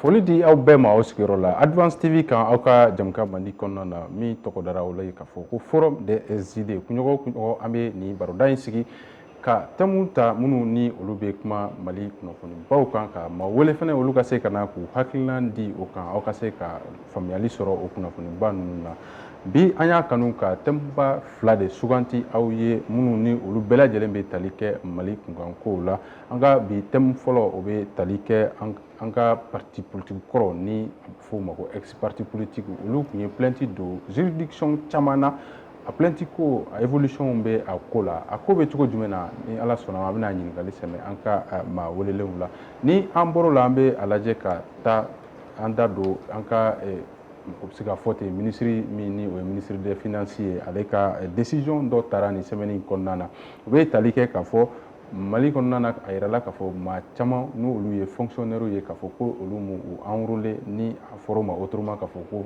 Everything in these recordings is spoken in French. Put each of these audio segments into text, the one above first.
foli di aw bɛɛ ma aw sigiyɔrɔ la Advance TV kan aw ka jamukan mandi kɔnɔna na min tɔgɔ dara o la k'a fɔ ko forum des idées kunɲɔgɔn o kunɲɔgɔn an bɛ nin baroda in sigi ka thèmes ta minnu ni olu bɛ kuma Mali kunnafonibaw kan ka ma wele fana olu ka se ka na k'u hakilina di o kan aw ka se ka faamuyali sɔrɔ o kunnafoniba ninnu na bi an y'a kanu ka thèmeba 2 de suganti aw ye minnu ni olu bɛɛ lajɛlen bɛ tali kɛ Mali kunkankow la an ka bi thème fɔlɔ o bɛ tali kɛ an ka parti politique kɔrɔ ni f'o ma ko ex parti politique olu tun ye plainte don juridiction caman na a plainte ko a évolution bɛ a ko la a ko bɛ cogo jumɛn na ni Ala sɔnna ma a bɛna ɲininkali sɛmɛ an ka maa welelenw la ni an bɔr'o la an bɛ a lajɛ ka taa an da don an ka o bɛ se ka fɔ ten ministre min ni o ye ministre des finances ye ale ka décision dɔ taara nin semaine in kɔnɔna na o bɛ tali kɛ k'a fɔ Mali kɔnɔna na a yirala k'a fɔ maa caman n'olu ye fonctionnaires ye k'a fɔ ko olu m'u enrôler ni a fɔra o ma autrement k'a fɔ ko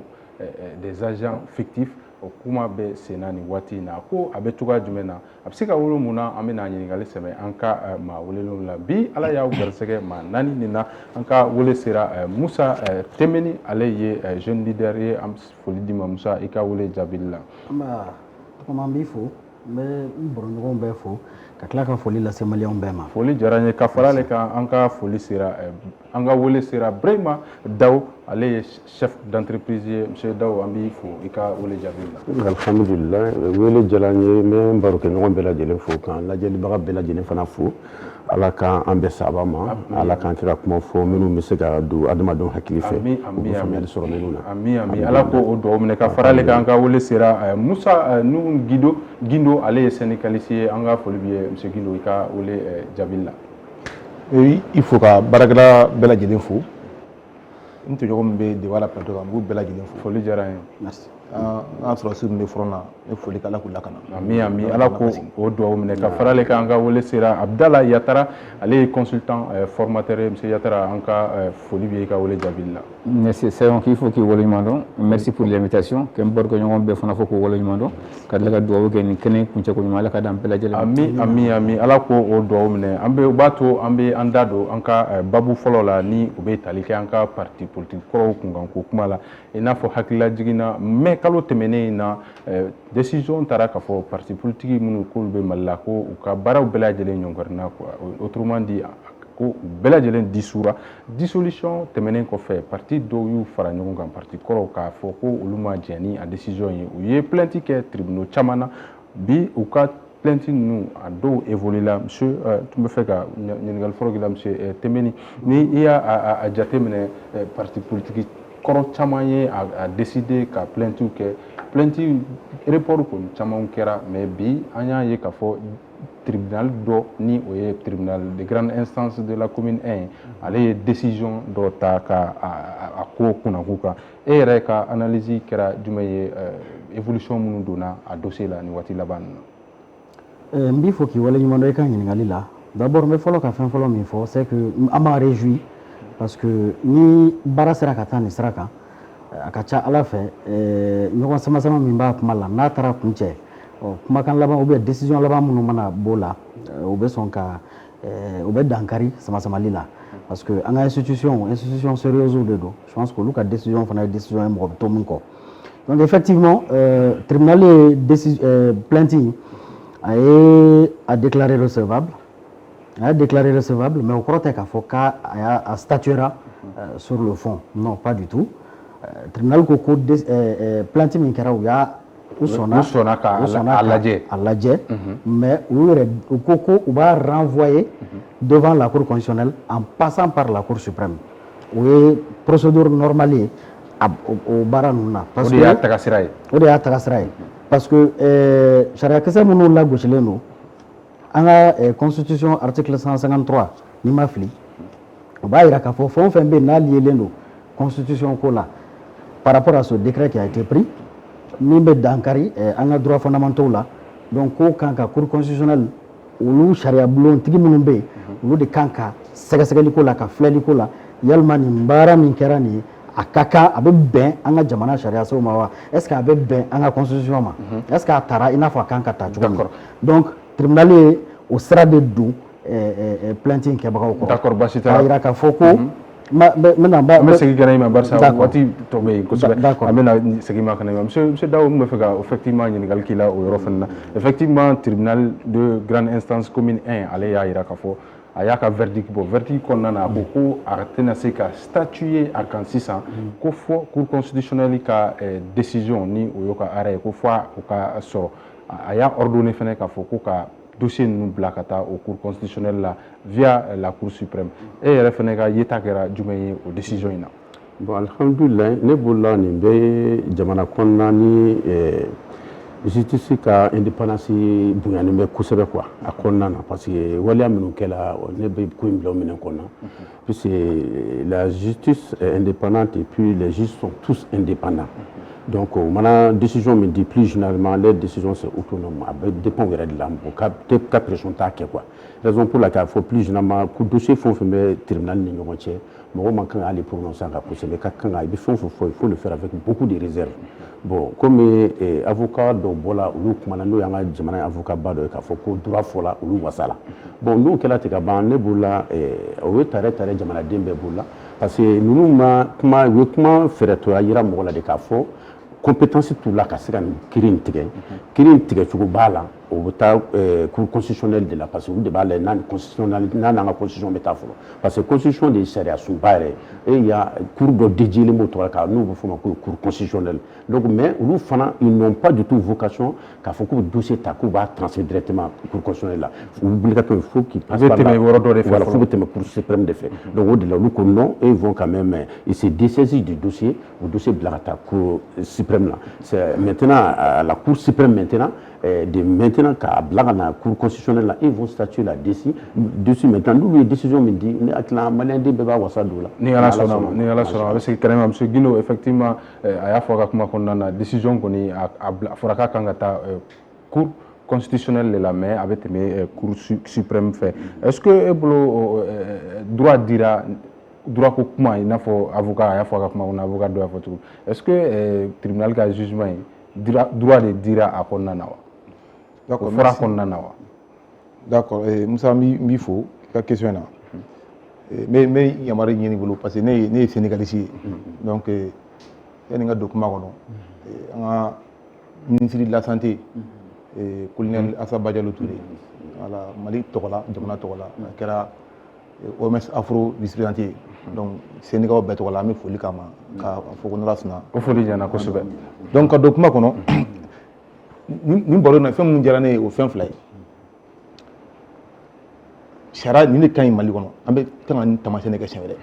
des agents fictifs o kuma bɛ sen na nin waati in na ko a bɛ cogoya jumɛn na a bɛ se ka wolo mun na an bɛna ɲininkali sɛmɛ an ka maa welelenw la bi Ala y'aw garisɛgɛ maa 4 nin na an ka wele sera Musa Temeni ale ye jeune leader ye an bɛ foli di ma Musa i ka wele jaabili la. Tɔgɔma n b'i fo n bɛ n bɔrɔɲɔgɔnw bɛɛ fo ka tila ka foli lase maliyɛnw bɛɛ ma. Foli diyara n ye ka fara ale kan an ka foli sera an ka wele sera Brahima Dawu ale ye chef d'entreprise ye monsieur Dawu an b'i fo i ka wele jaabi la. Alhamdulillah wele diyara n ye n bɛ n barokɛɲɔgɔn bɛɛ lajɛlen fo k'an lajɛlibaga bɛɛ lajɛlen fana fo Ala k'an bɛɛ saba ma Ala k'an kɛ ka kuma fɔ minnu bɛ se ka don adamadenw hakili fɛ u bɛ faamuyali sɔrɔ minnu na. Ami Ala ko o dugawu minɛ ka fara ale kan an ka wele sera Musa Nuhu Gindo ale ye syndicaliste ye an ka foli b'i ye monsieur Gindo i ka wele jaabi la. Il faut ka baarakɛla bɛɛ lajɛlen fo n tɔɲɔgɔn min bɛ débat la plateau kan n b'u bɛɛ lajɛlen fo. Foli diyara n ye. Merci. An sɔrɔsi min bɛ front na n bɛ foli kɛ Ala k'u lakana. Ami Ala ko o dugawu minɛ ka fara ale kan an ka wele sera Abdala Yatara ale ye consultant formateur ye monsieur Yatara an ka foli b'i ye i ka wele jaabi la. Merci c'est qu'il faut qu'il waleɲuman dɔn merci pour l'invitation k'an barokɛɲɔgɔn bɛɛ fana fɔ k'u waleɲuman dɔn ka tila ka dugawu kɛ nin kɛnɛ kuncɛko ɲuman Ala ka d'an bɛɛ lajɛlen ma. Ami Ala ko o dugawu minɛ an bɛ o b'a to an bɛ an da don an ka babu fɔlɔ la ni o bɛ tali kɛ an ka parti politique kɔrɔw kunkanko kuma la i n'a fɔ hakilila jiginna mai kalo tɛmɛnen in na décision taara k'a fɔ parti politique minnu k'olu bɛ Mali la ko u ka baaraw bɛɛ lajɛlen ɲɔngirina quoi autrement dit ko u bɛɛ lajɛlen dissoudra dissolution tɛmɛnen kɔfɛ parti dɔw y'u fara ɲɔgɔn kan parti kɔrɔw k'a fɔ ko olu ma jɛn ni a décision ye u ye plainte kɛ tribunaux caman na bi u ka plainte ninnu a dɔw évolué la monsieur tun bɛ fɛ ka ɲininkali fɔlɔ k'i la monsieur Temeni ni i y'a jateminɛ parti politique kɔrɔ caman ye a décidé ka plainte kɛ plainte report kɔni caman kɛra mais bi an y'a ye k'a fɔ tribunal dɔ ni o ye tribunal de grande instance de la commune 1 ale ye décision dɔ ta ka a ko kunnako kan e yɛrɛ ka analyse kɛra jumɛn ye évolution minnu donna a dossier la nin waati laban na. N b'i fo k'i waleɲuman dɔn i ka ɲininkali la d'abord n bɛ fɔlɔ ka fɛn fɔlɔ min fɔ c'est que an b'a réjoui parce que ni baara sera ka taa nin sira kan a ka ca Ala fɛ ɲɔgɔn sama min b'a kuma la n'a taara kuncɛ kumakan laban ou bien décision laban minnu mana b'o la u bɛ sɔn ka u bɛ dankari sama-samali la parce que an ka institution sérieuse de don je pense que olu ka décision fana ye décision ye mɔgɔ bɛ to min kɔ donc effectivement tribunal ye plainte a déclaré recevable mais au kɔrɔ tɛ k'a fɔ k'a statuera sur le fond non pas du tout tribunal ko plainte min kɛra u y'a u sɔnna k'a lajɛ mais u ko u b'a renvoyer devant la cour constitutionnelle en passant par la cour suprême o ye procédure normale ye o baara ninnu na. o de y'a tagasira ye. parce que sariyakisɛ minnu lagosilen don an ka constitution article 153 n'i ma fili o b'a jira k'a fɔ fɛn o fɛn bɛ yen n'a liélen don constitution ko la par rapport à ce décret qui a été pris min bɛ dankari an ka droit fondamentaux la donc ko kan ka cour constitutionnelle olu sariya bulontigi minnu bɛ yen olu de kan ka sɛgɛsɛgɛli ko la ka filɛli ko la yalima nin baara min kɛra nin ye a ka kan a bɛ bɛn an ka jamana sariya senw ma wa est ce que a bɛ bɛn an ka constitution ma est ce que a taara i n'a fɔ a kan ka taa cogo min donc tribunal ye o sira de don plainte in kɛbagaw kɔrɔ d'accord basi t'a la k'a jira k'a fɔ ko maintenant an bɛ segin kana i ma barisa waati tɔ bɛ yen kosɛbɛ D'accord. an bɛna segin ma kana i ma monsieur Dawo n bɛ fɛ ka effectivement ɲininkali k'i la o yɔrɔ fana na effectivement tribunal de grande instance commune 1 ale y'a jira k'a fɔ a y'a ka verdict bɔ verdict kɔnɔna na a ko ko a tɛna se ka statuer a kan sisan ko fɔ cour constitutionnelle ka décision ni o y'o ka arrêt ye ko fɔ o ka sɔrɔ a y'a ordonné fana k'a fɔ ko ka dossier ninnu bila ka taa o cour constitutionnelle la via la cour suprême e yɛrɛ fana ka yeta kɛra jumɛn ye o décision in na. bon alhamdulillah ne bolola nin bɛ jamana kɔnɔna ni justice ka indépendance bonyanen bɛ kosɛbɛ quoi a kɔnɔna na parce que waleya minnu kɛla ne bɛ ko in bila o minɛn kɔnɔ puisque la justice est indépendante et puis les juges sont tous indépendants. Donc, maintenant, décision me dit plus généralement, les décisions c'est autonome. Ça dépend de l'âme. Cas pression taquet quoi. Raison pour laquelle il faut plus généralement, pour dossier font faire tribunal ni n'importe quoi. Mais quand on a les prononcer en rapport, mais quand on a il faut le faire avec beaucoup de réserves. Bon, comme avocat donc voilà, nous comment nous y a un avocat bas de qu'il faut que droit fola ou nous ça là. Bon, nous qu'elle a été capable ne boula au tare jamana dembe boula parce que nous comment faire toi ira mola de kafo compétence tout là kasi kan kirin tigɛ cogo b'a la o bɛ taa cour constitutionnelle de la parce que olu de b'a la n'a constitutionnel n'a n'an ka constitution bɛ taa fɔlɔ parce que constitution de ye sariya sunba yɛrɛ et il y a cour dɔ dédié m'o tɔgɔ la n'u bɛ fɔ o ma ko cour constitutionnelle donc mais olu fana ils n'ont pas du tout vocation k'a fɔ k'u bɛ dossier ta k'u b'a transmettre directement cour constitutionnelle la obligatoire il faut qu'ils passent par là voilà faut que tɛmɛ cour suprême de fɛ donc o de la olu ko non et ils vont quand même ils se dessaisissent du dossier o dossier bila ka taa cour suprême là c'est maintenant à la cour suprême maintenant de maintenant qu'à la cour constitutionnelle là ils vont statuer là dessus maintenant nous les décisions me dit ne akila malien de beba wasa dola ni ala sona avec ce carrément monsieur Guino effectivement aya foka kuma konna décision koni a foraka kangata cour constitutionnelle la mais avec mes cour suprême fait est-ce que droit dira droit ko kuma ina fo avocat aya foka kuma on avocat doit faire tout est-ce que tribunal ka jugement droit de dira a konna na wa d'accord fora konna na wa d'accord Moussa mi fo ka question na mais yamari ñini bulu parce que ne sénégalais donc yani nga document kono nga ministre de la santé colonel Assaba Diallo Touré voilà Mali tokola jamana tokola kera OMS Afro vice-président donc Sénégal bɛ tokola mi foli kama ka fo ko na suna o foli jana ko sube donc ka document kono ni baro na fɛn mun jara ne o fɛn fila ye sariya ni ne kan ɲi Mali kɔnɔ an bɛ kan ka ni tamasiyɛn de kɛ siɲɛ wɛrɛ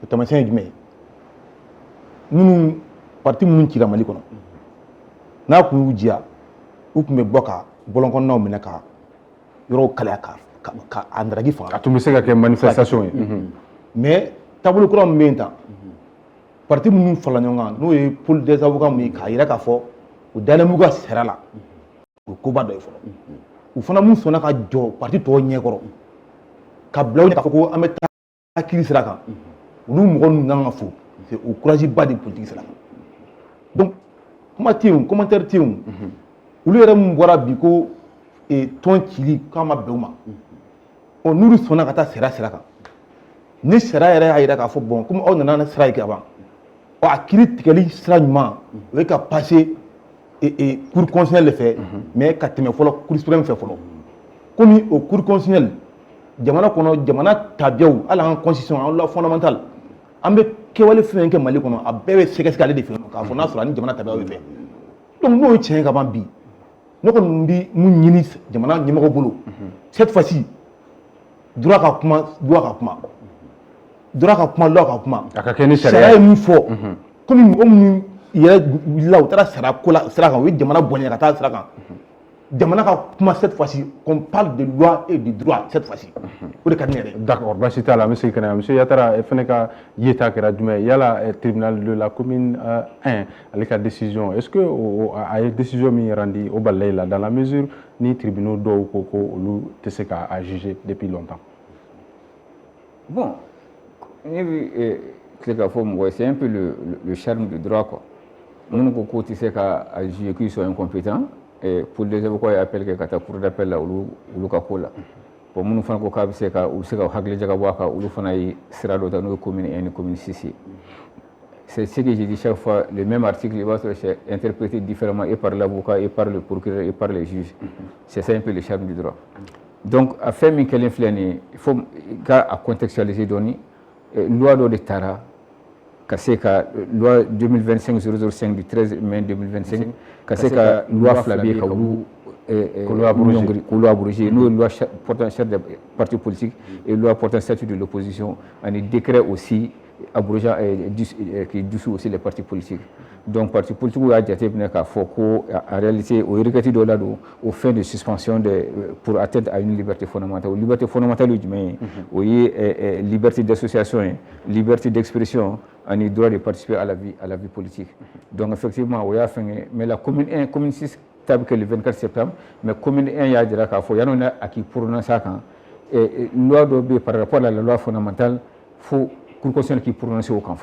o tamasiyɛn ye jumɛn ye minnu parti minnu cira Mali kɔnɔ n'a kun y'u diya u tun bɛ bɔ ka bɔlɔnkɔnɔnaw minɛ ka yɔrɔw kalaya ka a ndaraki faga a tun bɛ se ka kɛ manifestation ye mais taabolo kura min bɛ yen tan parti minnu farala ɲɔgɔn kan n'o ye pôle des avocats min ye k'a jira k'a fɔ u dalen b'u ka sariya la o ye koba dɔ ye fɔlɔ u fana mun sɔnna ka jɔ parti tɔw ɲɛkɔrɔ ka bila u ɲɛ k'a fɔ ko an bɛ taa kiiri sira kan olu mɔgɔ ninnu kan ka fo c'est o courage ba de politique sira kan donc kuma tɛ yen commentaire tɛ yen olu yɛrɛ mun bɔra bi ko tɔn cili k'a ma bɛn u ma ɔ n'olu sɔnna ka taa sariya sira kan ni sariya yɛrɛ y'a jira k'a fɔ bon komi aw nana sira ye ka ban ɔ a kiiri tigɛli sira ɲuman o ye ka passer cour constitutionnelle de fɛ mais ka tɛmɛ fɔlɔ cour suprême fɛ fɔlɔ komi o cour constitutionnelle jamana kɔnɔ jamana tabiyaw hali an ka constitution an loi fondamentale an bɛ kɛwale fɛn kɛ Mali kɔnɔ a bɛɛ bɛ sɛgɛsɛgɛ ale de fɛ k'a fɔ n'a sɔrɔ ani jamana tabiyaw bɛ bɛn donc n'o ye tiɲɛ ka ban bi ne kɔni bɛ mun ɲini jamana ɲɛmɔgɔ bolo cette fois-ci droit ka kuma loi ka kuma droit ka kuma loi ka kuma a ka kɛ ni sariya ye min fɔ komi mɔgɔ minnu yɛrɛ wulila u taara sariya ko la sira kan u ye jamana bɔnɛ ka taa sira kan jamana ka kuma cette fois-ci qu'on parle de loi et de droit cette fois-ci o de ka di ne yɛrɛ d'accord basi t'a la an bɛ segin ka na monsieur Yatara fɛnɛ ka yeta kɛra jumɛn ye yala tribunal de la commune 1 ale ka décision est-ce que a ye décision min rendi o balila la dans la mesure ni tribunaux dɔw ko ko olu tɛ se k'a juger depuis longtemps bon ne bɛ tile k'a fɔ mɔgɔ ye c'est un peu le charme du droit quoi minnu ko k'o tɛ se k'a juger qu'ils sont incompétents et pour les avocats appellent que ka taa cour d'appel la olu ka ko la bon minnu fana ko k'a bɛ se ka u bɛ se ka hakili jagabɔ a kan olu fana ye sira dɔ ta n'o ye commune 1 ni commune 6 ye. C'est ce que je dis chaque fois, le même article, il va être interprété différemment et par l'avocat, et par le procureur, et par les juges. C'est ça un peu le charme du droit. Donc, à faire min kelen il faut contextualiser donner loi de Tara, c'est la loi 2025-005 du 13 mai 2025, c'est la loi Flabier Koulo abrogé, nous loi portant chef des partis politiques et loi portant statut de l'opposition, un décret aussi abrogeant qui dissout aussi les partis politiques. Donc, parti politique a été en réalité, au recrutement de l'ado, au fin de suspension pour atteindre à une liberté fondamentale. Liberté fondamentale, oui, liberté d'association, liberté d'expression, on a droit de participer à la vie politique. Donc, effectivement, oui, mais la commune 1, commune 6, que le 24 septembre, mais commune 1, il y a déjà qu'il y a qui prononce ça quand loi par rapport à la loi fondamentale, faut qu'on considère qui prononce au camp.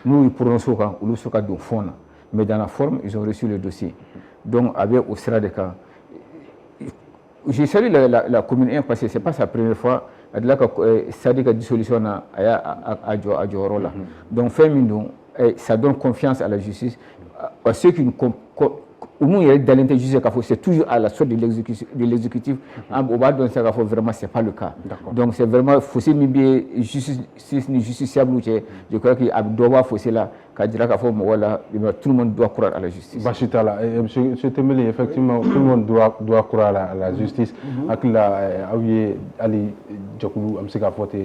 Nous, ils prononcent au camp, ou le cas de fond, mais dans la forme, ils ont reçu le dossier. Donc, avec au sera des cas. J'ai salué la commune 1 parce que ce n'est pas sa première fois. Ça dit que la dissolution a joué. Donc, ça donne confiance à la justice. À ceux qui dans l'intelligence, c'est toujours à la sorte de l'exécutif. On va donner ça, vraiment, ce n'est pas le cas. Donc, c'est vraiment, justiciable. Je crois qu'il y a deux fossés là. Tout le monde doit croire à la justice. Bachitala, M. Temeli, effectivement, tout le monde doit croire à la justice. Avec la Ali Djokoulou, Amseka Fote,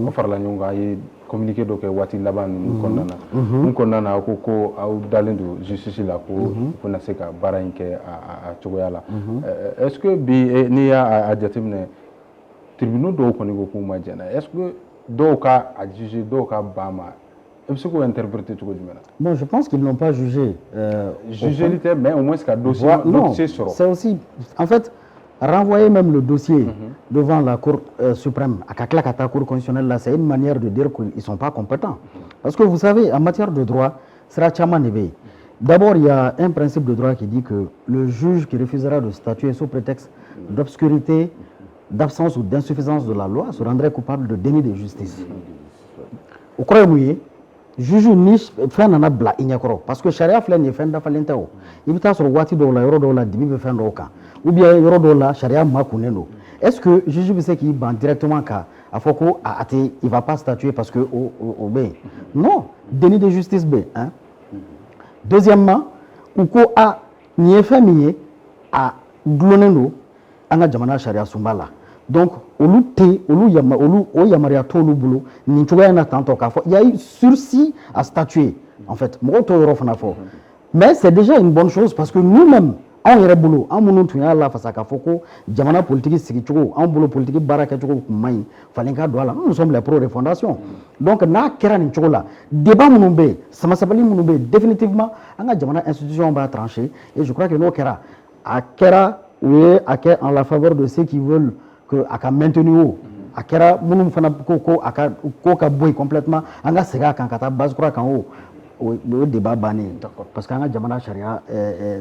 Ofarla Nyonga, communiqué donc Wati Laban, nous condamnons à d'aller de justice là pour Naseka Baranke à Tchogoyala. Est-ce que Nia a déterminé tribunal d'eau qu'on est pour Madjana? Est-ce que Doka a jugé Doka Bama? Bon, je pense qu'ils n'ont pas jugé. Jugé, mais au moins c'est dossier. Non, c'est aussi, en fait, renvoyer même le dossier devant la Cour suprême, à la Cour constitutionnelle, là, c'est une manière de dire qu'ils ne sont pas compétents. Parce que vous savez, en matière de droit, d'abord, il y a un principe de droit qui dit que le juge qui refusera de statuer sous prétexte d'obscurité, d'absence ou d'insuffisance de la loi se rendrait coupable de déni de justice. Vous croyez juge ni fɛn nana bila i ɲɛkɔrɔ parce que charia filɛ nin ye fɛn dafalen tɛ o i bɛ taa sɔrɔ waati dɔw la yɔrɔ dɔw la dibi bɛ fɛn dɔw kan ou bien yɔrɔ dɔw la charia makunnen don est-ce que juge bɛ se k'i ban directement kan a fɔ ko a tɛ il va pas statuer parce que o bɛ yen non déni de justice bɛ yen deuxièmement u ko a nin ye fɛn min ye a dulonnen don an ka jamana charia sunba la donc olu o yamaruya t'olu bolo nin cogoya in na tantɔ k'a fɔ il y a eu sursis à statuer en fait mɔgɔw t'o yɔrɔ fana fɔ mais c'est déjà une bonne chose parce que nous-mêmes anw yɛrɛ bolo an minnu tun y'a lafasa k'a fɔ ko jamana politique sigicogo anw bolo politique baara kɛcogo tun man ɲi falen ka don a la nous sommes les pros de fondation donc n'a kɛra nin cogo la débat minnu bɛ yen samasabali minnu bɛ yen définitivement an ka jamana institution b'a trancher et je crois que n'o kɛra a kɛra u ye a kɛ en la faveur de ceux qui veulent que a ka maintenir o a kɛra minnu fana ko a ka ko ka bɔ yen complètement an ka segin a kan ka taa base kura kan o débat bannen parce que an ka jamana sariya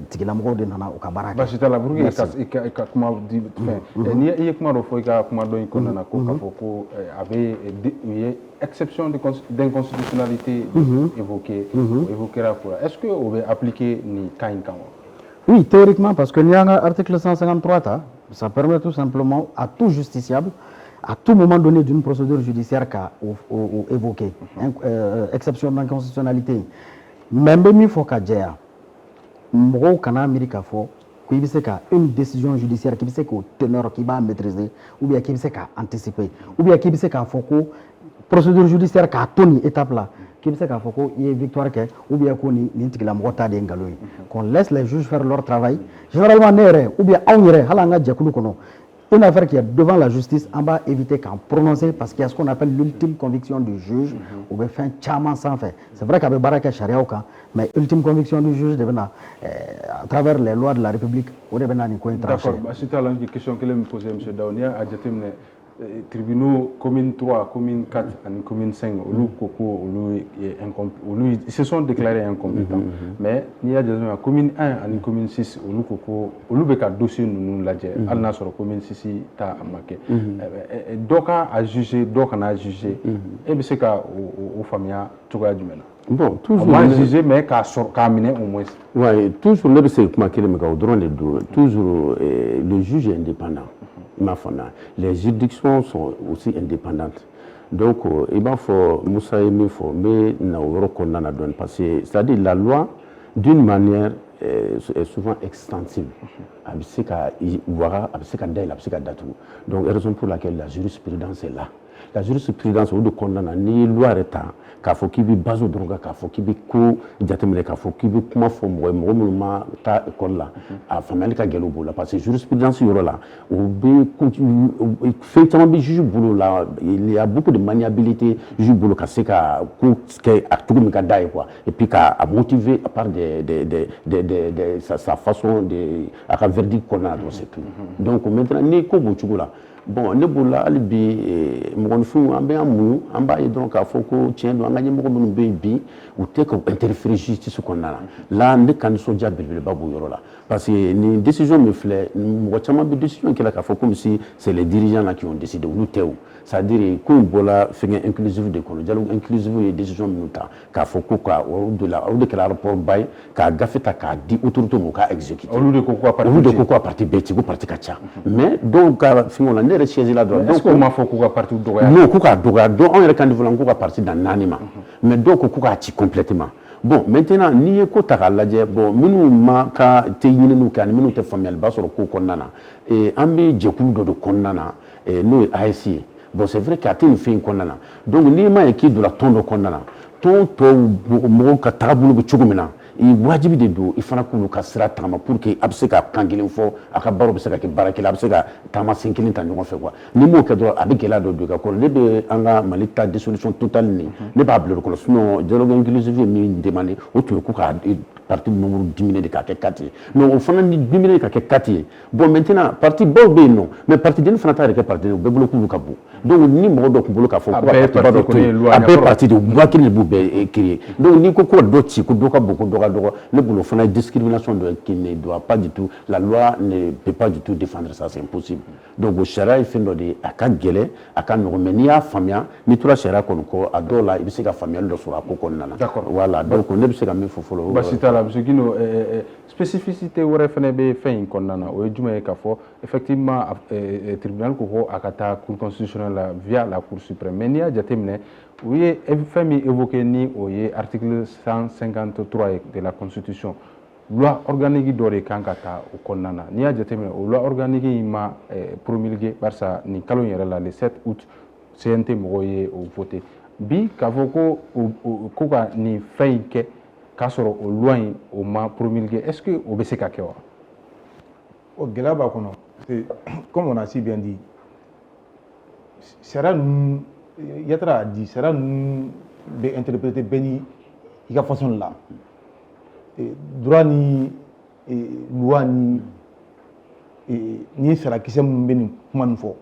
tigilamɔgɔw de nana u ka baara kɛ. Basi t'a la pour que i ka kuma di fɛn n'i ye kuma dɔ fɔ i ka kuma dɔ in kɔnɔna na ko k'a fɔ ko a bɛ u ye exception d'inconstitutionnalité évoquera quoi est-ce que o bɛ appliquer nin cas in kan wa? Oui, théoriquement parce que n'i y'an ka article 153 ta ça permet tout simplement à tout justiciable, à tout moment donné d'une procédure judiciaire qu'a évoqué, exception d'inconstitutionnalité. Même il faut qu'à dire, mɔgɔw kana miiri k'a fɔ ko i bɛ se ka une décision judiciaire k'i bɛ se k'o teneur k'i b'a maîtriser ou bien k'i bɛ se k'a anticiper ou bien k'i bɛ se k'a fɔ ko procédure judiciaire k'a to nin étape là k'i bɛ se k'a fɔ ko i ye victoire kɛ ou bien ko nin tigilamɔgɔ ta de ye nkalon ye qu'on laisse les juges faire leur travail généralement ne yɛrɛ ou bien anw yɛrɛ hali an ka jɛkulu kɔnɔ une affaire qui est devant la justice on va éviter qu'en prononcer parce qu'il y a ce qu'on appelle l'ultime conviction du juge ou bien fin caman sanfɛ c'est vrai qu'a bɛ baara kɛ sariyaw kan mais ultime conviction du juge de bɛ na à travers les lois de la République o de bɛ na nin ko in trancher. D'accord Basi t'a la question kelen min posé monsieur Daw n'i y'a jateminɛ tribunaux commune 3, commune 4 et commune 5 ils se sont déclarés incompétents. Mais il y a des commune 1 et commune 6 ils ont dossier nous l'a dit alna sur commune 6 ta amaké. Donc a jugé, donc on a jugé. Et bien c'est qu'au famille tout va du maintenant. Bon, toujours. On va juger, mais qu'à amener au moins. Oui, toujours, toujours le juge est indépendant. Les juridictions sont aussi indépendantes. Donc, il va falloir, Moussa et Mifo, mais parce que c'est-à-dire la loi, d'une manière, est souvent extensive. Donc, raison pour laquelle la jurisprudence est là. La jurisprudence, de condamner ni loi état, k'a fɔ k'i bɛ base dɔrɔn kan, k'a fɔ k'i bɛ ko jateminɛ, k'a fɔ k'i bɛ kuma fɔ mɔgɔ minnu ma taa école la, a faamuyali ka gɛlɛn u bolo parce que jurisprudence yɔrɔ la, o bɛ fɛn caman bɛ juge bolo la, il y a beaucoup de maniabilité juge bolo ka se ka ko kɛ a cogo min ka d'a ye quoi, et puis k'a motiver à part sa façon de a ka verdict kɔnɔna la, c'est tout. Donc maintenant ni ko b'o cogo la. Bon, ne b'o la hali bi mɔgɔninfinw an bɛ an muɲu an b'a ye dɔrɔn k'a fɔ ko tiɲɛ don an ka ɲɛmɔgɔ minnu bɛ yen bi u tɛ ka interférer justice kɔnɔna la la ne ka nisɔndiya belebeleba b'o yɔrɔ la parce que nin décision min filɛ mɔgɔ caman bɛ décision kɛla k'a fɔ comme si c'est les dirigeants là qui ont décidé olu tɛ o c'est-à-dire ko in bɔra fɛngɛ inclusive de kɔnɔ dialogue inclusive ye décision minnu ta k'a fɔ ko ka o de kɛra rapport ba ye k'a gafe ta k'a di autorité ma u k'a exécuter olu de ko ko a parti bɛɛ ci ko parti ka ca mais dɔw ka fɛngɛw la ne yɛrɛ siège la dɔrɔn est-ce qu'on m'a fɔ k'u ka parti dɔgɔya non k'u k'a dɔgɔya dɔn anw yɛrɛ kan de fɔlɔ k'u ka parti dan 4 ma mais dɔw ko k'u k'a ci complètement bon maintenant n'i ye ko ta k'a lajɛ bon minnu ma ka tɛ ɲininiw kɛ ani minnu tɛ faamuyaliba sɔrɔ ko kɔnɔna na an bɛ jɛkulu dɔ de kɔnɔna na n'o ye AES ye bon c'est vrai k'a tɛ nin fɛn in kɔnɔna na donc n'i m'a ye k'i donna tɔn dɔ kɔnɔna na tɔn tɔw mɔgɔw ka taabolo bɛ cogo min na wajibi de don i fana k'olu ka sira tagama pour que a bɛ se ka kan kelen fɔ a ka baaraw bɛ se ka kɛ baara kelen a bɛ se ka taama sen kelen ta ɲɔgɔn fɛ quoi ni m'o kɛ dɔrɔn a bɛ gɛlɛya dɔ don i ka kɔrɔ ne bɛ an ka Mali ta dissolution totale nin ne b'a bila o kɔnɔ sinon dialogue inclusif ye min demandé o tun ye ko ka parti nombre diminué de k'a kɛ 4 ye mais o fana ni diminué ka kɛ 4 ye bon maintenant parti baw bɛ yen nɔ mais parti denni fana t'a yɛrɛ kɛ parti ye o bɛɛ bolo k'olu ka bon donc ni mɔgɔ dɔ tun bolo k'a fɔ ko ka parti ba dɔ to yen a bɛɛ parti de loi kelen de b'u bɛɛ créer donc n'i ko ko dɔ ci ko dɔ ka bon ko dɔ ka dɔgɔ ne bolo fana discrimination qui ne doit pas du tout, la loi ne peut pas du tout défendre ça, c'est impossible. Donc au charia il fait de à ka gɛlɛ a ka nɔgɔn mais n'i y'a faamuya n'i tora charia kɔni kɔ a dɔw la i bɛ se ka faamuyali dɔ sɔrɔ a ko kɔnɔna na. D'accord. Voilà donc ne bɛ se ka min fɔ fɔlɔ. Basi t'a la monsieur Guino spécificité wɛrɛ fana bɛ fɛn in kɔnɔna na o ye jumɛn ye k'a fɔ effectivement tribunal ko ko a ka taa cour constitutionnelle la via la cour suprême mais n'i y'a jateminɛ u ye fɛn min évoqué ni o ye article 153 de la constitution loi organique dɔ de kan ka taa o kɔnɔna na n'i y'a jateminɛ o loi organique in ma promulgué barisa nin kalo in yɛrɛ la le 7 août CNT mɔgɔw ye o voté bi k'a fɔ ko ka nin fɛn in kɛ k'a sɔrɔ o loi in o ma promulgué est-ce que o bɛ se ka kɛ wa? O gɛlɛya b'a kɔnɔ comme on a si bien dit sariya ninnu Yatra a dit sariya ninnu bɛ interpréter bɛɛ ni i ka façon la droit ni loi ni sarakisɛ minnu bɛ nin kuma nin fɔ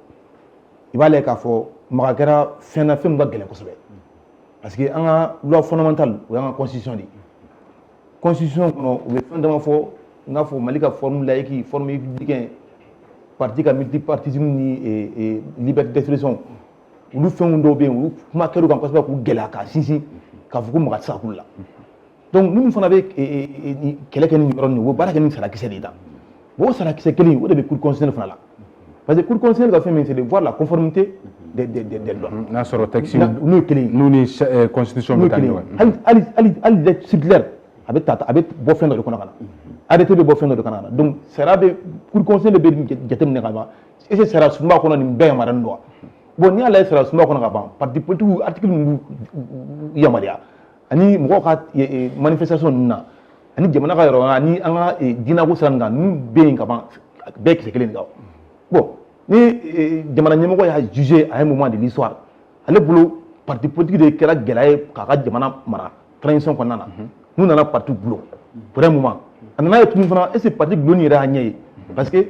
i b'a lajɛ k'a fɔ maka kɛra fɛn na fɛn min ka gɛlɛn kosɛbɛ parce que an ka loi fondamentale o y'an ka constitution de ye constitution kɔnɔ u bɛ fɛn dama fɔ n k'a fɔ Mali ka forme laïque forme républicain parti ka multipartisme ni liberté d'expression olu fɛnw dɔw bɛ yen olu kuma kɛr'u kan kosɛbɛ k'u gɛlɛya k'a sinsin k'a fɔ ko maka tɛ se ka k'u la donc minnu fana bɛ kɛlɛ kɛ nin yɔrɔ nin u bɛ baara kɛ ni sarakisɛ de ye tan bon o sarakisɛ kelen o de bɛ cour constitutionnelle fana la parce que cour constitutionnelle ka fɛn min c'est de voir la conformité des lois n'a sɔrɔ texte n'o ye kelen ye n'u ni constitution bɛ taa ɲɔgɔn hali date circulaire a bɛ bɔ fɛn dɔ de kɔnɔ ka na arrêté bɛ bɔ fɛn dɔ de kɔnɔ ka na donc sariya bɛ cour constitutionnelle bɛ jateminɛ ka ban est ce que sariya sunba kɔnɔ nin bɛɛ yamaruyalen don wa bon n'i y'a lajɛ sariya sunba kɔnɔ ka ban parti politique article ninnu b'u yamaruya ani mɔgɔw ka manifestation ninnu na ani jamana ka yɔrɔ ani an ka diinako sira ninnu kan ninnu bɛ yen ka ban bɛɛ kisɛ kelen de kan bon ni jamana ɲɛmɔgɔ y'a jugé à un moment de l'histoire ale bolo parti politique de kɛra gɛlɛya ye k'a ka jamana mara transition kɔnɔna na n'u nana parti bulon pour un moment a nana ye tuguni fana est ce que parti bulon yɛrɛ y'a ɲɛ ye parce que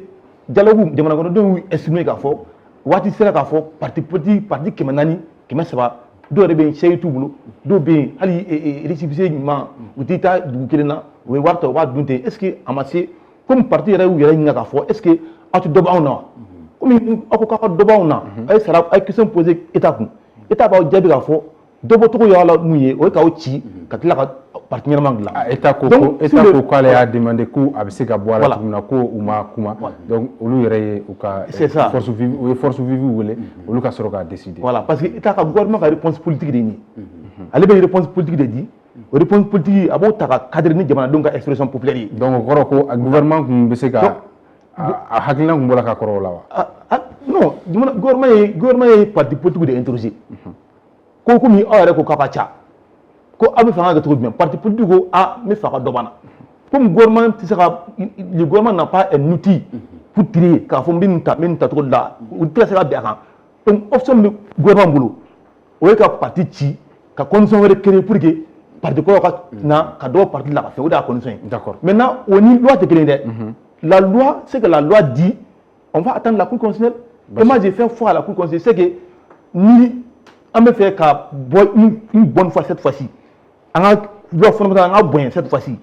dialogue jamana kɔnɔdenw y'u estimer k'a fɔ waati sera k'a fɔ parti politique parti 400 300 dɔw yɛrɛ bɛ yen sɛyi t'u bolo dɔw bɛ yen hali récépissé ɲuman u t'i taa dugu kelen na u bɛ wari ta u b'a dun ten est ce que a ma se comme parti yɛrɛ y'u yɛrɛ ɲininka k'a fɔ est ce que aw tɛ dɔ bɔ anw na wa komi aw ko k'aw ka dɔ bɔ anw na a ye sara a ye question posé état kun état b'aw jaabi k'a fɔ dɔ bɔ cogo y'aw la mun ye o ye k'aw ci ka tila ka parti ɲɛnama dilan. état ko k'ale y'a demandé ko a bɛ se ka bɔ a la cogo min na ko u ma kuma donc olu yɛrɛ ye u ka force vive wele olu ka sɔrɔ k'a décider. voilà parce que état ka gouvernement ka réponse politique de ɲini ale bɛ réponse politique de di o réponse politique a b'o ta ka cadre ni jamanadenw ka expression populaire ye. donc o kɔrɔ ko gouvernement kun bɛ se ka a hakilina kun bɔra ka kɔrɔ o la wa. non gouvernement ye parti politique de interroger ko komi aw yɛrɛ ko k'a ka ca ko aw bɛ fɛ an ka kɛ cogo jumɛn parti politique ko n bɛ fɛ ka dɔ b'an na comme gouvernement tɛ se ka le gouvernement n'a pas un outil pour trier k'a fɔ n bɛ nin ta cogo de la u tɛ se ka bɛn a kan donc option bɛ gouvernement bolo o ye ka parti ci ka condition wɛrɛ créer pour que parti kɔrɔ ka na ka dɔ parti la ka fɛ o de y'a condition ye. d'accord maintenant o ni loi tɛ kelen dɛ la loi c'est que la loi dit on va attendre la cour constitutionnelle et moi j'ai fait foi à la cour constitutionnelle c'est que ni an bɛ fɛ ka bɔ une bonne fois cette fois-ci an ka loi fondamentale an ka bonya cette fois-ci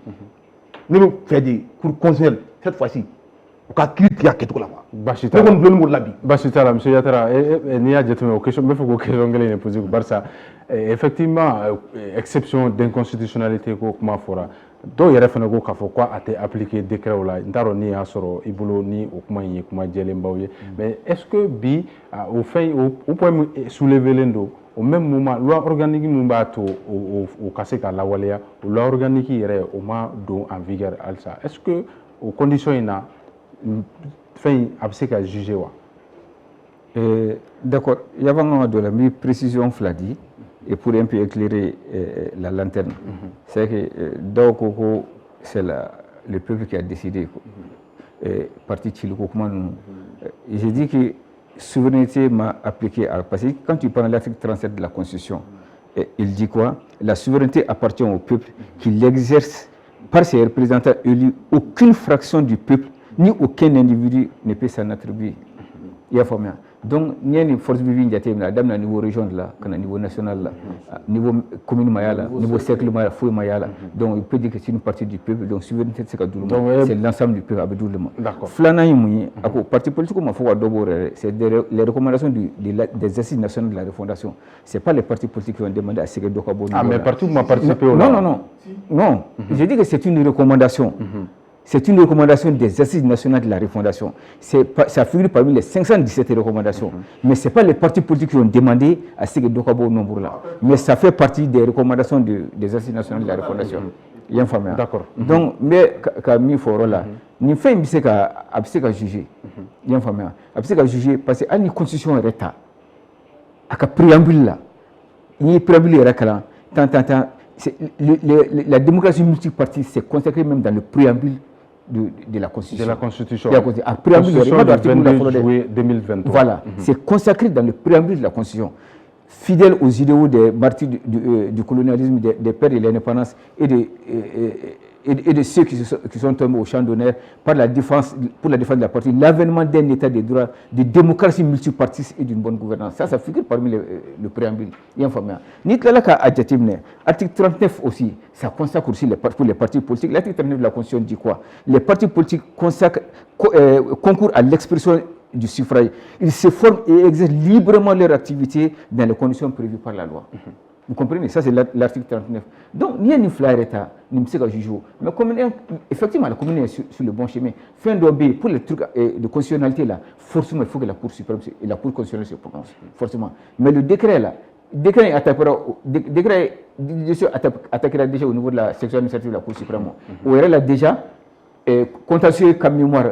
ne bɛ fɛ de cour constitutionnelle cette fois-ci u ka kiiri tigɛ a kɛcogo la quoi. Baasi t'a la ne kɔni dulonni b'o la bi. Baasi t'a la monsieur Yatara n'i y'a jateminɛ o question n bɛ fɛ k'o question kelen de poser barisa effectivement exception d'inconstitutionnalité ko kuma fɔra dɔw yɛrɛ fana ko k'a fɔ ko a tɛ appliquer décret o la n t'a dɔn ni y'a sɔrɔ i bolo ni o kuma in ye kuma jɛlenbaw ye mais est ce que bi o fɛn o point min soulevé len don au même moment loi organique min b'a to o ka se ka lawaleya o loi organique yɛrɛ o ma don en vigueur halisa est ce que o condition in na fɛn in a bɛ se ka juger wa. D'accord, avant de la mise précision fladi et pour un peu éclairer la lanterne, c'est que c'est le peuple qui a décidé. Parti Chiloko, j'ai dit que souveraineté m'a appliqué à parce que quand tu prends l'article 37 de la Constitution, il dit quoi? La souveraineté appartient au peuple qui l'exerce par ses représentants élus. Aucune fraction du peuple ni aucun individu ne peut s'en attribuer. Il y a formé. Donc, il y a une force vive au niveau région, au niveau national, au niveau commune, au niveau cercle, donc, il peut dire que c'est une partie du peuple. Donc, souveraineté, c'est l'ensemble du peuple. D'accord. Le parti politique, c'est les recommandations des assises nationales de la refondation. Ce n'est pas les partis politiques qui ont demandé à ce que Dokabo. Ah, mais le parti m'a participé au Non. Je dis que c'est une recommandation. C'est une recommandation des assises nationales de la refondation. Ça figure parmi les 517 recommandations. Mais ce n'est pas les partis politiques qui ont demandé à ce que Dokabo nombre là. Mais ça fait partie des recommandations des assises nationales de la refondation. Il y a un fameux. D'accord. Donc, mais quand il faut là, il faut juger. Il y a un fameux. Il faut juger parce que la constitution est état. Avec préambule là, il y a préambule là, la démocratie multipartite s'est consacrée même dans le préambule de la Constitution. De la Constitution. La préambule du 22 juillet 2023. Voilà, c'est consacré dans le préambule de la Constitution. Fidèle aux idéaux des martyrs du colonialisme, des pères de l'indépendance et de ceux qui sont tombés au champ d'honneur pour la défense de la partie, l'avènement d'un état de droit, de démocratie multipartiste et d'une bonne gouvernance. Ça figure parmi le préambule. Il y a un fameux. Article 39 aussi, ça consacre aussi pour les partis politiques. L'article 39 de la Constitution dit quoi? Les partis politiques concourent à l'expression du suffrage. Ils se forment et exercent librement leur activité dans les conditions prévues par la loi. Vous comprenez? Ça, c'est l'article 39. Donc, il y a une fleur état, il y a un juge. Mais effectivement, la commune est sur le bon chemin. Fin d'obé, pour les trucs de constitutionnalité, là, forcément, il faut que la Cour suprême et la Cour constitutionnelle se prononcent. Forcément. Mais le décret, là, décret attaquera déjà au niveau de la section administrative de la Cour suprême. Où il y a déjà, contentieux comme mémoire,